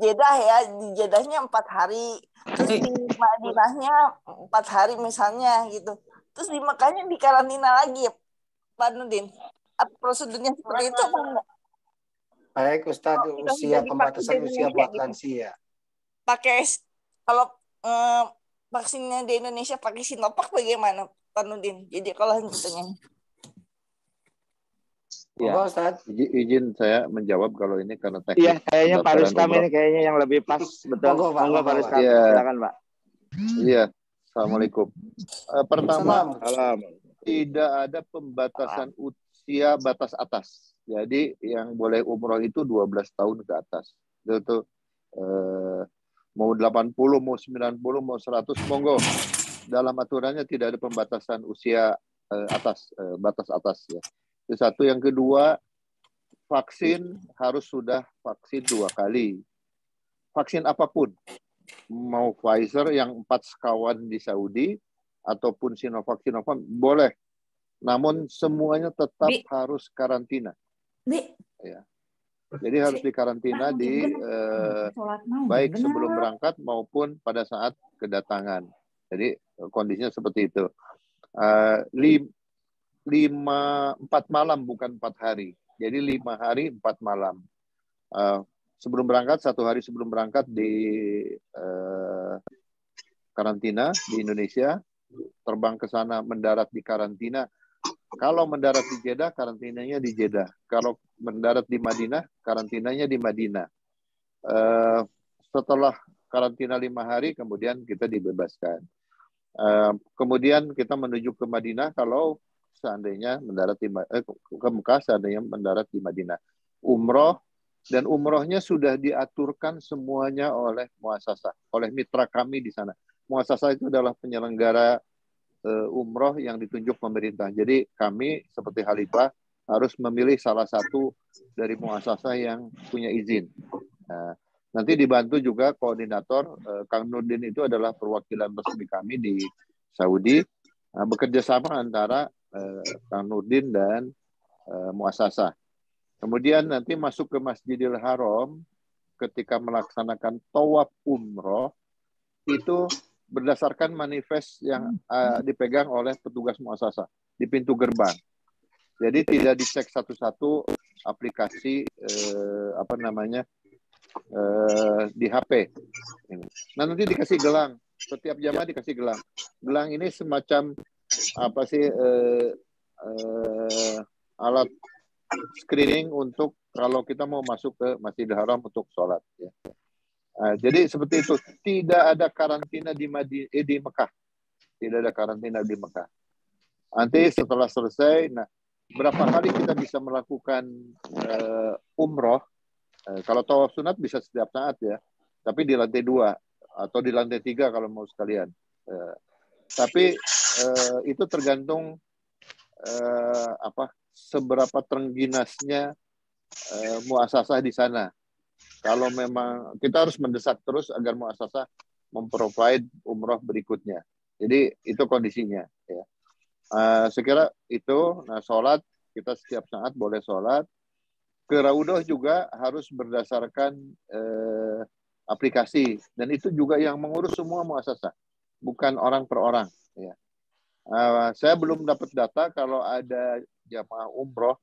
S9: Jeddah ya, di Jeddahnya 4 hari, terus di Madinahnya 4 hari misalnya gitu, terus di Mekahnya dikarantina lagi ya Pak Nurdin. Prosedurnya seperti itu apa enggak?
S1: Baik Ustadz, usia pembatasan usia buat lansia.
S9: Pakai kalau vaksinnya di Indonesia pakai Sinovac bagaimana Pak Nurdin? Jadi kalau lanjutannya.
S4: Ya, izin saya menjawab kalau ini karena teknis.
S5: Iya, kayaknya Pak Rustam ini kayaknya yang lebih pas, betul. Monggo Pak Rustam, silakan Pak.
S4: Iya, Assalamualaikum. Pertama, tidak ada pembatasan usia batas atas. Jadi yang boleh umroh itu 12 tahun ke atas. Itu mau 80, mau 90, mau 100, monggo. Dalam aturannya tidak ada pembatasan usia batas atas ya. Itu satu. Yang kedua, vaksin harus sudah vaksin 2 kali. Vaksin apapun, mau Pfizer yang 4 sekawan di Saudi, ataupun Sinovac boleh. Namun semuanya tetap harus karantina. Ya. Jadi harus dikarantina baik sebelum berangkat maupun pada saat kedatangan. Jadi kondisinya seperti itu. 4 malam bukan 4 hari. Jadi 5 hari 4 malam. Sebelum berangkat, 1 hari sebelum berangkat di karantina di Indonesia, terbang ke sana, mendarat di karantina. Kalau mendarat di Jeddah, karantinanya di Jeddah. Kalau mendarat di Madinah, karantinanya di Madinah. Setelah karantina 5 hari, kemudian kita dibebaskan. Kemudian kita menuju ke Madinah kalau seandainya mendarat di ke Mekah, seandainya mendarat di Madinah. Umroh, dan umrohnya sudah diaturkan semuanya oleh muasasah, oleh mitra kami di sana. Muasasah itu adalah penyelenggara umroh yang ditunjuk pemerintah. Jadi kami seperti Khalifah harus memilih salah satu dari muasasah yang punya izin. Nanti dibantu juga koordinator, Kang Nurdin itu adalah perwakilan resmi kami di Saudi, bekerja sama antara Kang Nurdin dan muasasah. Kemudian nanti masuk ke Masjidil Haram ketika melaksanakan tawaf umroh itu berdasarkan manifest yang dipegang oleh petugas muasasah di pintu gerbang. Jadi tidak dicek satu-satu aplikasi di HP. Nah, nanti dikasih gelang. Setiap jamaah dikasih gelang. Gelang ini semacam alat screening untuk kalau kita mau masuk ke Masjidil Haram untuk sholat. Ya. Jadi seperti itu. Tidak ada karantina di Mekah. Tidak ada karantina di Mekah. Nanti setelah selesai, berapa kali kita bisa melakukan umroh? Kalau tawaf sunat bisa setiap saat ya. Tapi di lantai 2 atau di lantai 3 kalau mau sekalian. Tapi itu tergantung seberapa terengginasnya muasasah di sana. Kalau memang kita harus mendesak terus agar muasasah memprovide umroh berikutnya. Jadi itu kondisinya. Ya. Saya kira itu. Sholat kita setiap saat boleh sholat. Ke Raudhah juga harus berdasarkan aplikasi. Dan itu juga yang mengurus semua muasasah, bukan orang per orang. Ya. Saya belum dapat data kalau ada jamaah umroh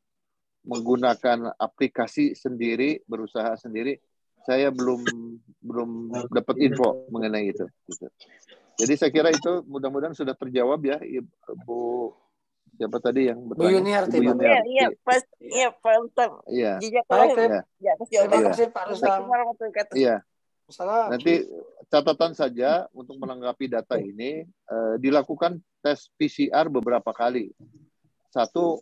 S4: menggunakan aplikasi sendiri, berusaha sendiri. Saya belum dapat info mengenai itu. Gitu. Jadi saya kira itu mudah-mudahan sudah terjawab ya, Ibu siapa tadi yang
S1: Bu
S4: bertanya?
S1: Yuniarti,
S4: Ibu
S1: Pak.
S4: Yuniarti.
S9: Iya, pas, iya, Pak Ustaz.
S4: Iya.
S1: Baik, Tep.
S9: Di atas
S1: Terima
S9: jawabannya.
S1: kasih Pak Rustam.
S9: Assalamualaikum warahmatullahi wabarakatuh.
S4: Iya.
S1: Salam.
S4: Nanti catatan saja untuk melengkapi data ini, dilakukan tes PCR beberapa kali. Satu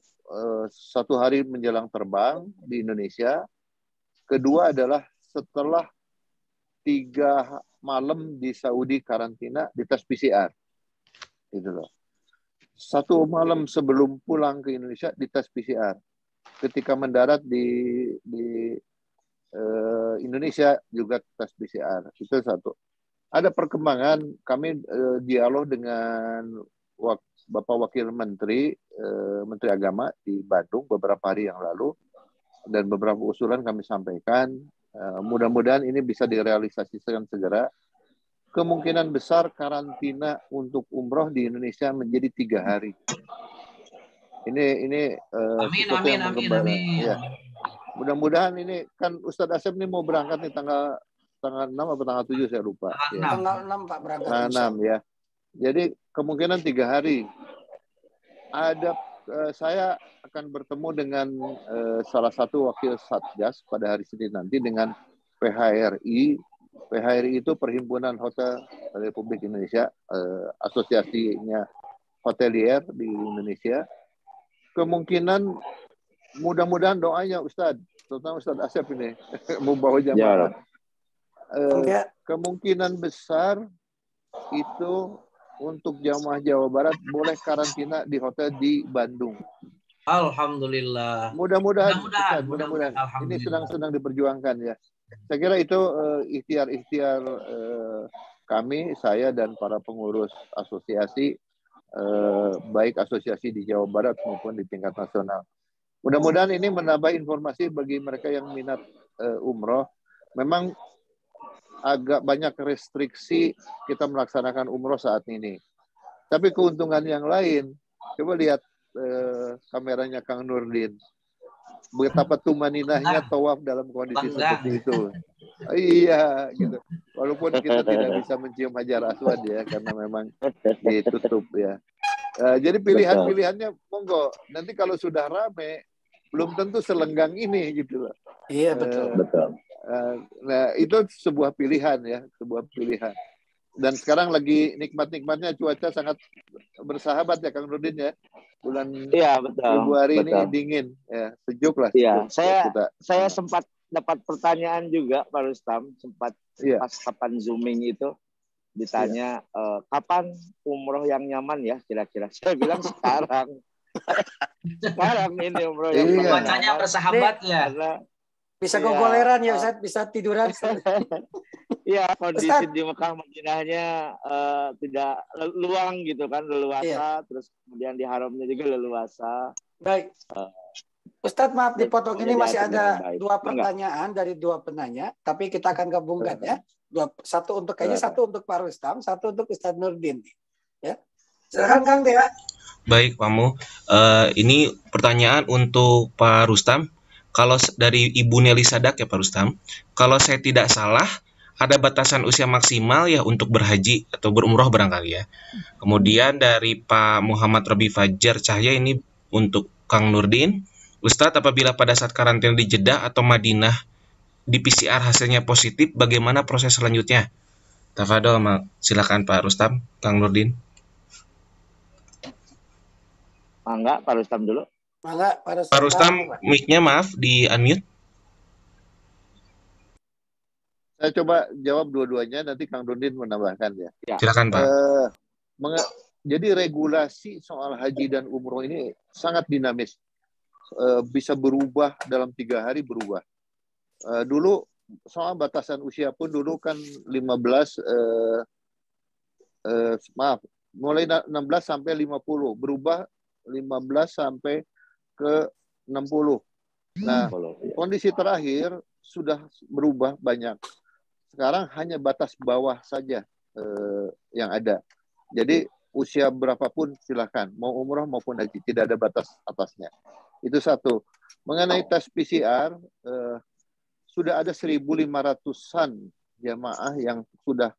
S4: hari menjelang terbang di Indonesia. Kedua adalah setelah 3 malam di Saudi karantina di tes PCR. Gitu loh. 1 malam sebelum pulang ke Indonesia di tes PCR. Ketika mendarat di Indonesia juga tes PCR. Itu satu. Ada perkembangan, kami dialog dengan Bapak Wakil Menteri Agama di Bandung beberapa hari yang lalu, dan beberapa usulan kami sampaikan. Mudah-mudahan ini bisa direalisasikan segera. Kemungkinan besar karantina untuk umroh di Indonesia menjadi 3 hari. Ini
S8: Amin.
S4: Ya. Mudah-mudahan ini kan Ustadz Asep ini mau berangkat nih tanggal 6 atau tanggal 7 saya lupa.
S1: Tanggal 6 Pak berangkat.
S4: Tanggal 6 ya. Jadi kemungkinan 3 hari. Saya akan bertemu dengan salah satu wakil Satgas pada hari Senin nanti dengan PHRI. PHRI itu Perhimpunan Hotel Republik Indonesia, asosiasinya hotelier di Indonesia. Kemungkinan mudah-mudahan doanya Ustadz, terutama Ustadz Asep ini mau bawa jamaah. Kemungkinan besar itu untuk jamaah Jawa Barat boleh karantina di hotel di Bandung.
S8: Alhamdulillah.
S4: Mudah-mudahan. Ini sedang diperjuangkan ya. Saya kira itu ikhtiar kami, saya dan para pengurus asosiasi, baik asosiasi di Jawa Barat maupun di tingkat nasional. Mudah-mudahan ini menambah informasi bagi mereka yang minat umroh. Memang agak banyak restriksi kita melaksanakan umroh saat ini. Tapi keuntungan yang lain, coba lihat kameranya Kang Nurdin. Betapa tumaninahnya tawaf dalam kondisi seperti itu. Iya, gitu. Walaupun kita tidak bisa mencium Hajar Aswad ya, karena memang ditutup ya. Jadi pilihan-pilihannya monggo. Nanti kalau sudah rame, belum tentu selenggang ini gitu loh.
S1: Iya, betul.
S4: Nah, itu sebuah pilihan ya, sebuah pilihan. Dan sekarang lagi nikmat-nikmatnya cuaca sangat bersahabat ya Kang Nurdin ya. Bulan Februari ini dingin ya, sejuk lah.
S5: Iya, saya sempat dapat pertanyaan juga Pak Rustam, sempat pas kapan zooming itu ditanya kapan umroh yang nyaman ya kira-kira. Saya bilang sekarang. Sekarang ini umroh yang
S8: cuacanya bersahabat ya.
S1: Bisa gogoleran ya Ustaz, bisa tiduran.
S5: Iya, kondisi di Mekah Madinahnya tidak luang gitu kan, leluasa, terus kemudian di haramnya juga leluasa.
S1: Baik. Ustadz maaf dipotong, ini masih ada 2 pertanyaan dari 2 penanya, tapi kita akan gabungkan ya. Satu untuk satu untuk Pak Rustam, satu untuk Ustadz Nurdin. Ya. Silakan Kang Dea.
S7: Baik, Pak Mu. Ini pertanyaan untuk Pak Rustam. Kalau dari Ibu Nelly Sadak ya Pak Rustam, kalau saya tidak salah ada batasan usia maksimal ya untuk berhaji atau berumroh barangkali ya. Kemudian dari Pak Muhammad Rabi Fajar Cahya ini untuk Kang Nurdin, Ustadz apabila pada saat karantina di Jeddah atau Madinah di PCR hasilnya positif, bagaimana proses selanjutnya? Tafadhol, silakan Pak Rustam, Kang Nurdin.
S5: Enggak, Pak Rustam dulu.
S7: Pak Rustam, mic-nya maaf di unmute.
S4: Saya coba jawab dua-duanya, nanti Kang Nurdin menambahkan ya.
S7: Silakan Pak.
S4: Jadi regulasi soal haji dan umroh ini sangat dinamis. Bisa berubah dalam 3 hari berubah. Dulu soal batasan usia pun dulu kan mulai 16 sampai 50, berubah 15 sampai ke 60. Nah, kondisi terakhir sudah berubah banyak. Sekarang hanya batas bawah saja yang ada. Jadi usia berapapun silakan, mau umroh maupun haji, tidak ada batas atasnya. Itu satu. Mengenai tes PCR, sudah ada 1.500-an jamaah yang sudah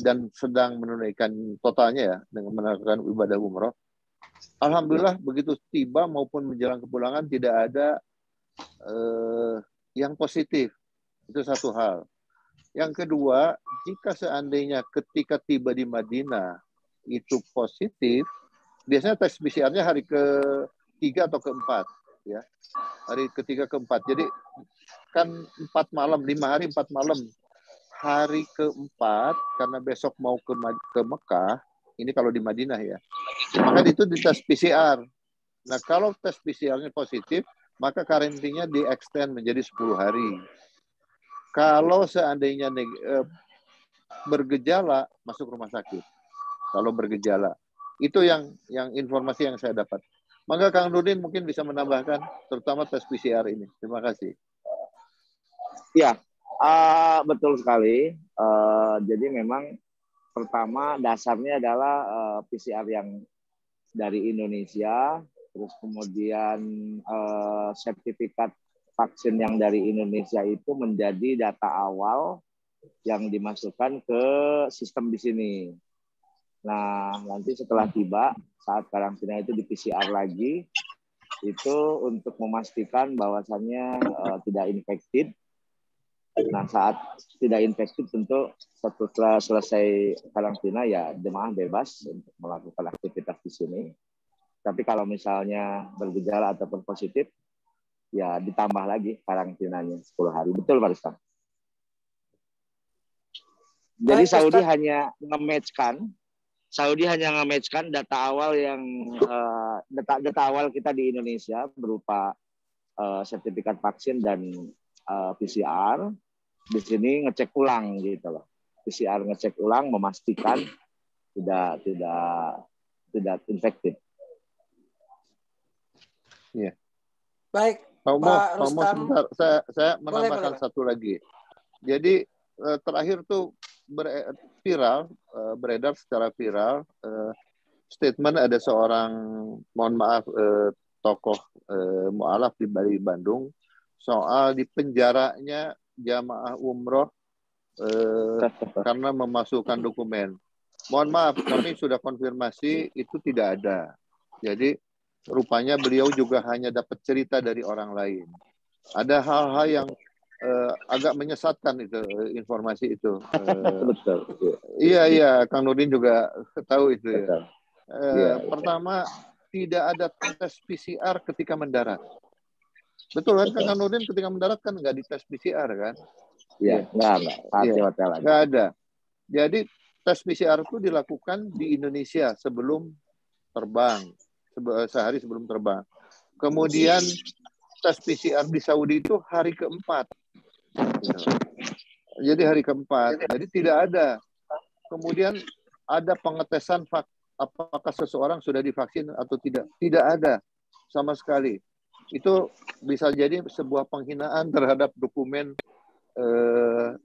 S4: dan sedang menunaikan totalnya ya dengan menunaikan ibadah umroh. Alhamdulillah begitu tiba maupun menjelang kepulangan tidak ada yang positif. Itu satu hal. Yang kedua, jika seandainya ketika tiba di Madinah itu positif, biasanya tes PCR-nya hari ke-3 atau ke-4, ya. Hari ke-3 ke-4. Jadi kan 4 malam, 5 hari 4 malam. Hari ke-4 karena besok mau ke Mekah, ini kalau di Madinah ya. Maka itu dites PCR. Nah, kalau tes PCR-nya positif, maka karantinanya di-extend menjadi 10 hari. Kalau seandainya bergejala, masuk rumah sakit. Kalau bergejala. Itu yang informasi yang saya dapat. Maka Kang Nurdin mungkin bisa menambahkan, terutama tes PCR ini. Terima kasih.
S5: Ya, betul sekali. Jadi memang pertama dasarnya adalah PCR yang dari Indonesia, terus kemudian sertifikat vaksin yang dari Indonesia itu menjadi data awal yang dimasukkan ke sistem di sini. Nah, nanti setelah tiba, saat karantina itu di PCR lagi, itu untuk memastikan bahwasannya tidak infected. Nah, saat tidak infected tentu setelah selesai karantina ya jemaah bebas untuk melakukan aktivitas di sini. Tapi kalau misalnya bergejala ataupun positif, ya ditambah lagi karantinanya 10 hari. Betul, Pak Rustam? Jadi Saudi hanya nge-match-kan data awal yang data awal kita di Indonesia berupa sertifikat vaksin dan PCR. Di sini ngecek ulang gitu loh. PCR ngecek ulang memastikan tidak infected.
S4: Iya.
S1: Baik,
S4: Pak Mo, sebentar, saya menambahkan satu lagi. Jadi terakhir tuh beredar secara viral statement ada seorang, mohon maaf, tokoh mu'alaf di Bandung soal dipenjaranya jamaah umroh karena memasukkan dokumen. Mohon maaf, kami sudah konfirmasi itu tidak ada. Jadi rupanya beliau juga hanya dapat cerita dari orang lain. Ada hal-hal yang agak menyesatkan itu informasi itu.
S5: Betul.
S4: Iya, Kang Nurdin juga tahu itu ya.
S5: Pertama,
S4: tidak ada tes PCR ketika mendarat. Betul kan, Kang Nurdin ketika mendarat kan nggak dites PCR kan?
S5: Iya, nggak
S4: ada. Jadi tes PCR itu dilakukan di Indonesia sebelum terbang, sehari sebelum terbang. Kemudian tes PCR di Saudi itu hari ke-4. Jadi hari ke-4. Jadi tidak ada. Kemudian ada pengetesan apakah seseorang sudah divaksin atau tidak. Tidak ada sama sekali. Itu bisa jadi sebuah penghinaan terhadap dokumen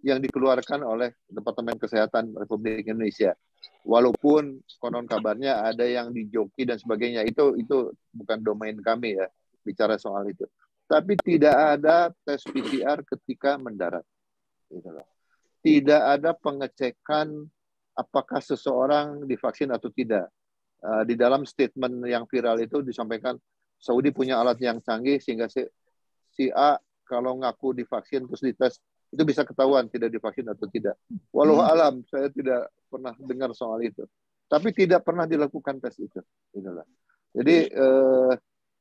S4: yang dikeluarkan oleh Departemen Kesehatan Republik Indonesia. Walaupun konon kabarnya ada yang dijoki dan sebagainya, itu bukan domain kami ya bicara soal itu. Tapi tidak ada tes PCR ketika mendarat. Tidak ada pengecekan apakah seseorang divaksin atau tidak. Di dalam statement yang viral itu disampaikan Saudi punya alat yang canggih sehingga si A kalau ngaku divaksin terus dites itu bisa ketahuan tidak divaksin atau tidak. Walau alam, saya tidak pernah dengar soal itu. Tapi tidak pernah dilakukan tes itu. Jadi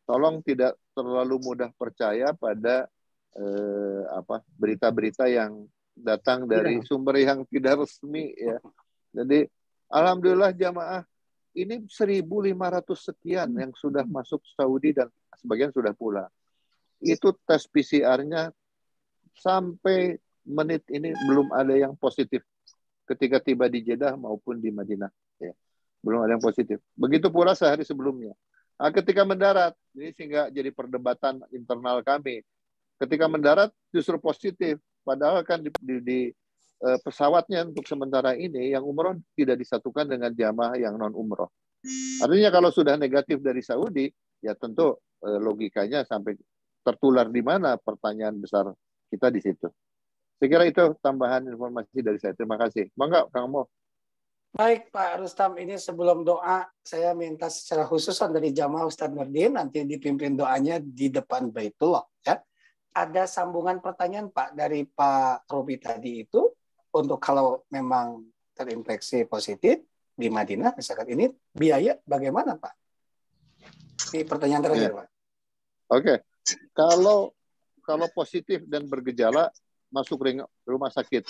S4: tolong tidak terlalu mudah percaya pada berita-berita yang datang dari sumber yang tidak resmi ya. Jadi alhamdulillah jamaah ini 1.500 sekian yang sudah masuk Saudi dan sebagian sudah pulang. Itu tes PCR-nya sampai menit ini belum ada yang positif ketika tiba di Jeddah maupun di Madinah. Ya. Belum ada yang positif. Begitu pula sehari sebelumnya. Nah, ketika mendarat, ini sehingga jadi perdebatan internal kami. Ketika mendarat justru positif. Padahal kan di pesawatnya untuk sementara ini yang umroh tidak disatukan dengan jamaah yang non umroh. Artinya kalau sudah negatif dari Saudi, ya tentu logikanya sampai tertular di mana pertanyaan besar kita di situ. Saya kira itu tambahan informasi dari saya. Terima kasih. Mangga, Kang Mo.
S1: Baik Pak Rustam, ini sebelum doa saya minta secara khusus dari jamaah Ustadz Nurdin, nanti dipimpin doanya di depan Baitullah. Ya. Ada sambungan pertanyaan Pak dari Pak Robi tadi itu, untuk kalau memang terinfeksi positif di Madinah, misalkan ini biaya bagaimana Pak? Ini pertanyaan terakhir Pak.
S4: Oke. Kalau positif dan bergejala masuk rumah sakit,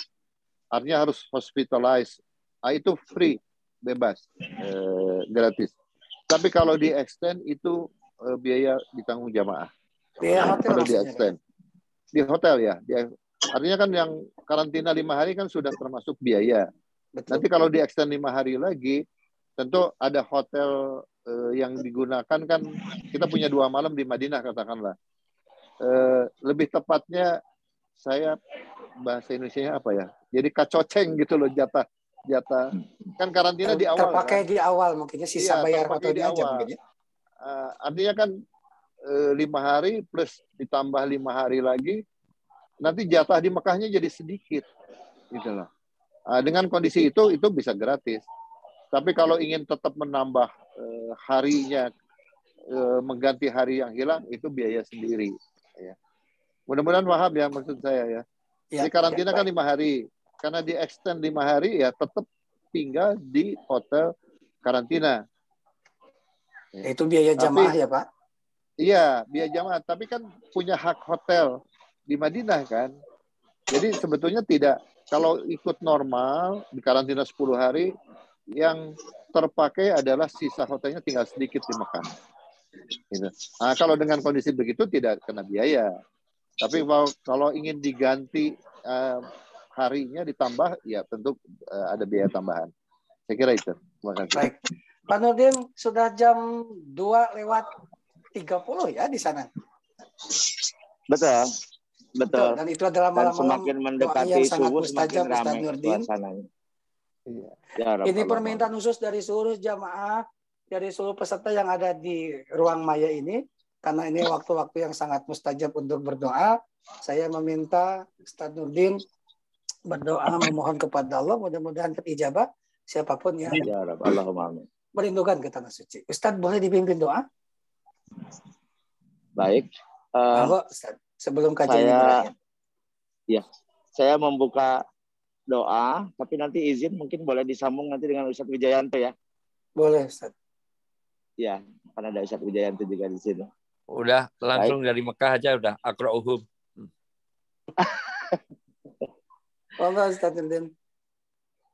S4: artinya harus hospitalize. Itu free, bebas, gratis. Tapi kalau di extend itu biaya ditanggung jamaah. Kalau di extend di hotel ya. Artinya kan yang karantina 5 hari kan sudah termasuk biaya. Betul. Nanti kalau di extend 5 hari lagi, tentu ada hotel yang digunakan kan. Kita punya 2 malam di Madinah katakanlah. Lebih tepatnya saya bahasa Indonesianya apa ya? Jadi kacoceng gitu loh jatah kan karantina di awal
S1: terpakai
S4: kan?
S1: Di awal mungkinnya sisa bayar hotelnya aja mungkin ya.
S4: Artinya kan 5 hari plus ditambah 5 hari lagi, nanti jatah di Mekahnya jadi sedikit gitu loh. Dengan kondisi itu bisa gratis. Tapi kalau ingin tetap menambah harinya, mengganti hari yang hilang, itu biaya sendiri ya. Mudah-mudahan paham ya maksud saya ya. Jadi karantina kan 5 hari. Karena di extend 5 hari ya tetap tinggal di hotel karantina.
S1: Itu biaya jamaah ya Pak?
S4: Iya, biaya jamaah. Tapi kan punya hak hotel di Madinah kan. Jadi sebetulnya tidak. Kalau ikut normal di karantina 10 hari, yang terpakai adalah sisa hotelnya tinggal sedikit di Mekah. Gitu. Nah, kalau dengan kondisi begitu tidak kena biaya. Tapi kalau ingin diganti harinya ditambah, ya tentu ada biaya tambahan. Saya kira itu. Terima kasih.
S1: Baik. Pak Nurdin, sudah jam 2:30 ya di sana?
S5: Betul.
S1: Dan itu adalah malam-malam
S5: semakin mendekati subuh semakin ramai
S1: suasananya. Ya, ini permintaan khusus dari seluruh jamaah, dari seluruh peserta yang ada di ruang maya ini, karena ini waktu-waktu yang sangat mustajab untuk berdoa. Saya meminta Ustadz Nurdin berdoa memohon kepada Allah, mudah-mudahan terijabah siapapun yang merindukan ke tanah suci. Ustadz boleh dipimpin doa?
S5: Baik.
S1: Ustadz, sebelum kajian berakhir.
S5: Ya, saya membuka doa, tapi nanti izin mungkin boleh disambung nanti dengan Ustadz Wijayanto ya.
S1: Boleh Ustadz.
S5: Ya, karena ada Ustadz Wijayanto juga di sini.
S6: Udah langsung dari Mekah aja udah akra'uhum.
S1: Monggo Ustaz Nurdin.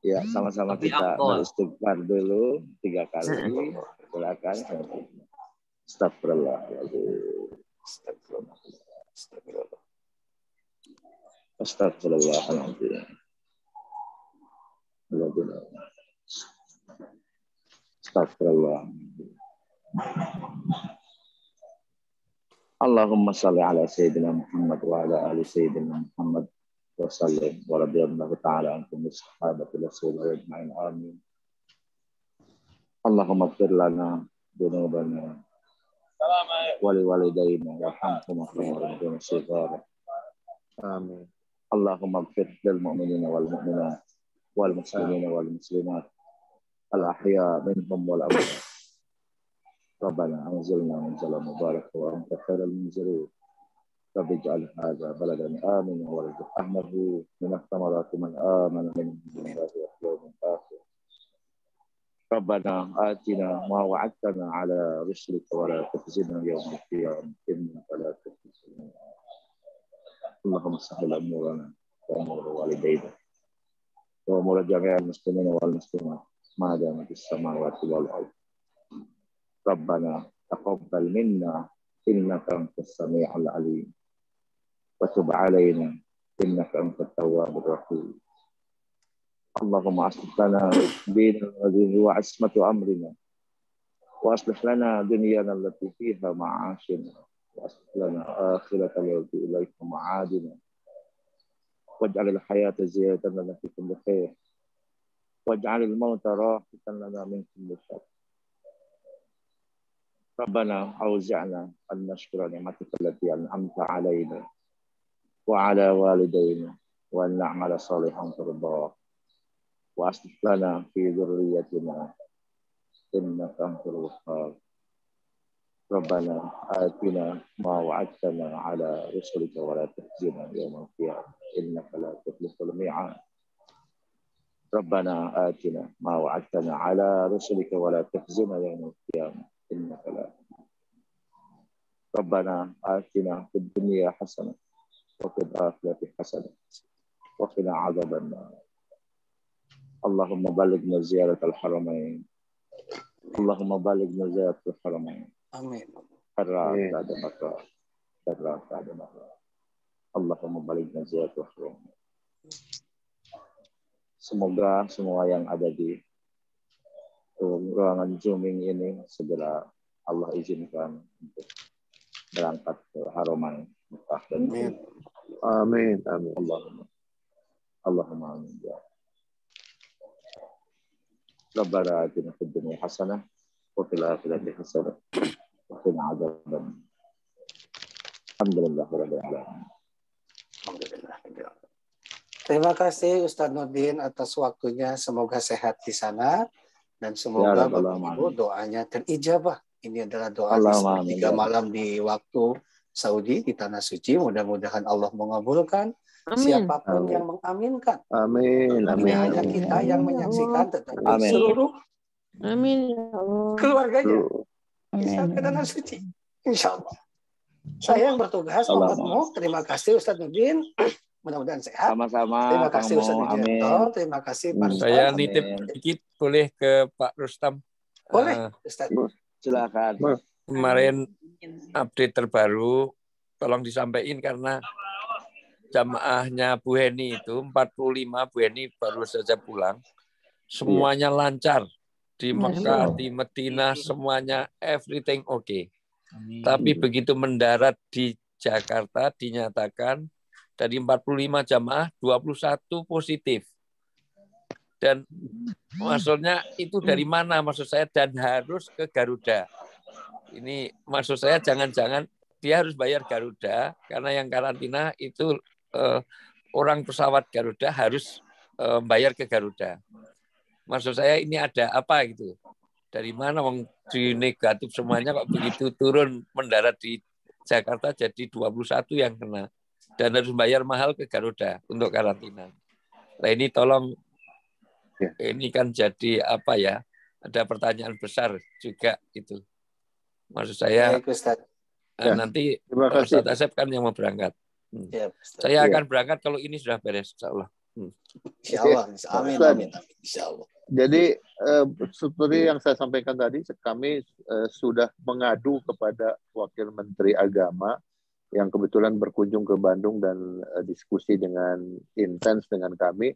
S5: Ya, sama-sama kita beristighfar dulu 3 kali. Silakan. Astagfirullahaladzim. Astagfirullahaladzim. Astagfirullah. Allahumma salli ala Sayyidina Muhammad wa ala ali Sayyidina Muhammad wa sallim wa radiyallahu ta'ala an kulli sahabati Rasulullah ajma'in amin. Allahumma ighfir lana dhunubana wa li walidayna warhamhum kama rabbayana shighara. Amin. Allahumma ighfir lil mu'minina wal mu'minat wal muslimina wal muslimat al ahya minhum wal amwat. ربنا أنزلنا منزلا مباركا وأنت خير المنزلين رب اجعل هذا بلدا آمنا وارزق أهله من الثمرات من آمن منهم بالله واليوم الآخر ربنا آتنا ما وعدتنا على رسلك ولا تخزنا يوم القيامة إنك لا تخلف الميعاد اللهم سهل أمورنا وأمور والدينا وأمور جميع المسلمين والمسلمات ما دامت السماوات والأرض ربنا تقبل منا إنك أنت السميع العليم وتب علينا إنك أنت التواب الرحيم اللهم أصلح لنا ديننا الذي هو عصمة أمرنا وأصلح لنا دنيانا التي فيها معاشنا وأصلح لنا آخرة التي إليك معادنا واجعل الحياة زيادة لنا في كل خير واجعل الموت راحة لنا من كل شر ربنا أوزعنا أن نشكر نعمتك التي أنعمت علينا وعلى والدينا وأن نعمل صالحا ترضاه وأصلح لنا في ذريتنا إنك أنت الوهاب ربنا آتنا ما وعدتنا على رسلك ولا تخزنا يوم القيامة إنك لا تخلف الميعاد ربنا آتنا ما وعدتنا على رسلك ولا تخزنا يوم القيامة إنك لا ربنا آتنا في الدنيا حسنة وفي الآخرة حسنة وقنا عذاب النار اللهم بلغنا زيارة الحرمين اللهم بلغنا زيارة الحرمين
S1: Amin.
S5: حرات بعد مكة حرات بعد مكة اللهم بلغنا زيارة الحرمين. Semoga semua yang ada di ruangan Zooming ini segera Allah izinkan untuk berangkat ke Haroman Mekah dan
S4: Amin. Amin. Amin.
S5: Allahumma amin. Rabbana atina fid dunya hasanah wa fil akhirati hasanah wa qina adzaban. Alhamdulillahirabbil alamin.
S1: Alhamdulillah. Terima kasih Ustadz Nurdin atas waktunya. Semoga sehat di sana dan semoga Bapak Ibu doanya terijabah. Ini adalah doa di 3 malam di waktu Saudi di Tanah Suci. Mudah-mudahan Allah mengabulkan. Siapapun yang mengaminkan.
S4: Amin.
S1: Ini hanya kita yang menyaksikan, tetapi seluruh keluarganya bisa ke Tanah Suci. Insya Allah. Saya yang bertugas, Muhammad. Terima kasih Ustadz Nurdin. Mudah-mudahan sehat.
S5: Sama-sama.
S1: Terima kasih Ustaz Widianto. Terima kasih Pak Rustam.
S6: Saya nitip sedikit boleh ke Pak Rustam.
S1: Boleh, Ustaz.
S5: Silakan.
S6: Kemarin update terbaru, tolong disampaikan karena jamaahnya Bu Heni itu 45 Bu Heni baru saja pulang. Semuanya lancar di Mekah, di Medina, semuanya everything okay. Tapi begitu mendarat di Jakarta dinyatakan dari 45 jamaah 21 positif. Dan maksudnya itu dari mana maksud saya dan harus ke Garuda. Ini maksud saya jangan-jangan dia harus bayar Garuda karena yang karantina itu orang pesawat Garuda harus bayar ke Garuda. Maksud saya ini ada apa gitu. Dari mana wong di negatif semuanya kok begitu turun mendarat di Jakarta jadi 21 yang kena. Dan harus bayar mahal ke Garuda untuk karantina. Nah ini tolong, ini kan jadi apa ya, ada pertanyaan besar juga itu. Maksud saya,
S1: baik, Ustaz.
S6: Nanti Ustaz Asep kan yang mau berangkat.
S1: Ya,
S6: saya akan berangkat kalau ini sudah beres, insya Allah.
S1: Insya Allah. Amin, amin, amin. Insya Allah.
S4: Jadi seperti yang saya sampaikan tadi, kami sudah mengadu kepada Wakil Menteri Agama yang kebetulan berkunjung ke Bandung dan diskusi dengan intens dengan kami,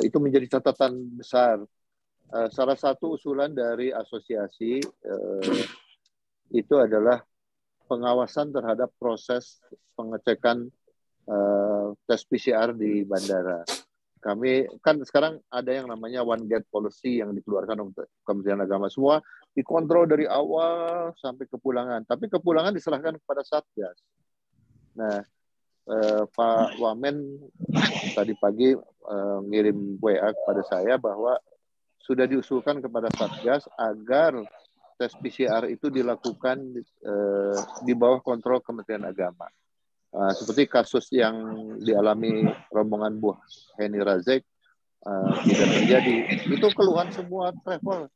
S4: itu menjadi catatan besar. Salah satu usulan dari asosiasi itu adalah pengawasan terhadap proses pengecekan tes PCR di bandara. Kami kan sekarang ada yang namanya One Gate Policy yang dikeluarkan oleh Kementerian Agama. Semua dikontrol dari awal sampai kepulangan. Tapi kepulangan diserahkan kepada Satgas. Nah, Pak Wamen tadi pagi ngirim WA kepada saya bahwa sudah diusulkan kepada Satgas agar tes PCR itu dilakukan di bawah kontrol Kementerian Agama. Seperti kasus yang dialami rombongan Bu Heni Razek tidak terjadi. Itu keluhan semua travel.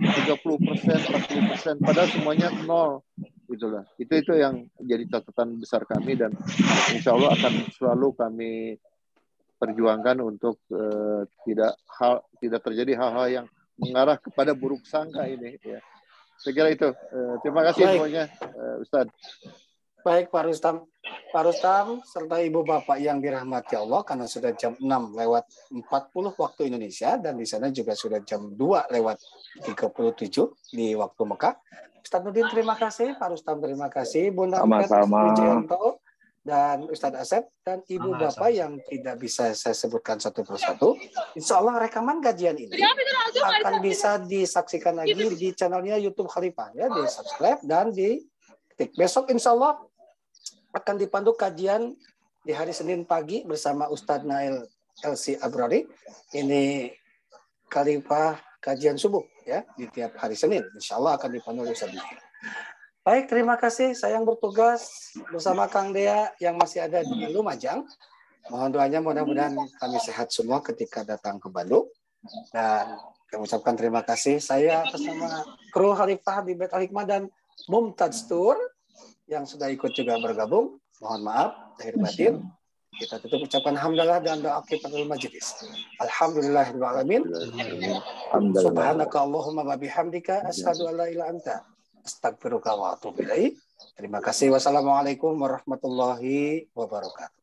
S4: 30%, 40%, padahal semuanya nol. Itulah. Itu yang jadi catatan besar kami dan insya Allah akan selalu kami perjuangkan untuk tidak terjadi hal-hal yang mengarah kepada buruk sangka ini. Ya. Saya kira itu. Terima kasih semuanya, Ustadz.
S1: Baik Pak Rustam. Pak Rustam serta Ibu Bapak yang dirahmati Allah karena sudah jam 6:40 waktu Indonesia dan di sana juga sudah jam 2:37 di waktu Mekah. Ustadz Nurdin terima kasih, Pak Rustam terima kasih, Bunda Widianto dan Ustadz Asep dan Ibu Bapak yang tidak bisa saya sebutkan satu persatu. Insya Allah rekaman kajian ini akan bisa disaksikan lagi di channelnya YouTube Khalifah ya, di subscribe dan di ketik. Besok insya Allah akan dipandu kajian di hari Senin pagi bersama Ustadz Nail LC Abrari. Ini Khalifah kajian subuh ya di tiap hari Senin. Insya Allah akan dipandu oleh Ustaz Diki. Baik, terima kasih. Saya yang bertugas bersama Kang Dea yang masih ada di Lumajang. Mohon doanya mudah-mudahan kami sehat semua ketika datang ke Bandung. Dan kami ucapkan terima kasih. Saya atas nama kru Khalifah di Baitul Hikmah dan Mumtaz Tour yang sudah ikut juga bergabung. Mohon maaf, lahir batin. Kita tutup ucapan hamdalah dan doa kifatul majlis. Alhamdulillahirabbil alamin. Subhanaka Allahumma wa bihamdika asyhadu an la ilaha illa anta astaghfiruka wa atubu ilaik. Terima kasih. Wassalamualaikum warahmatullahi wabarakatuh.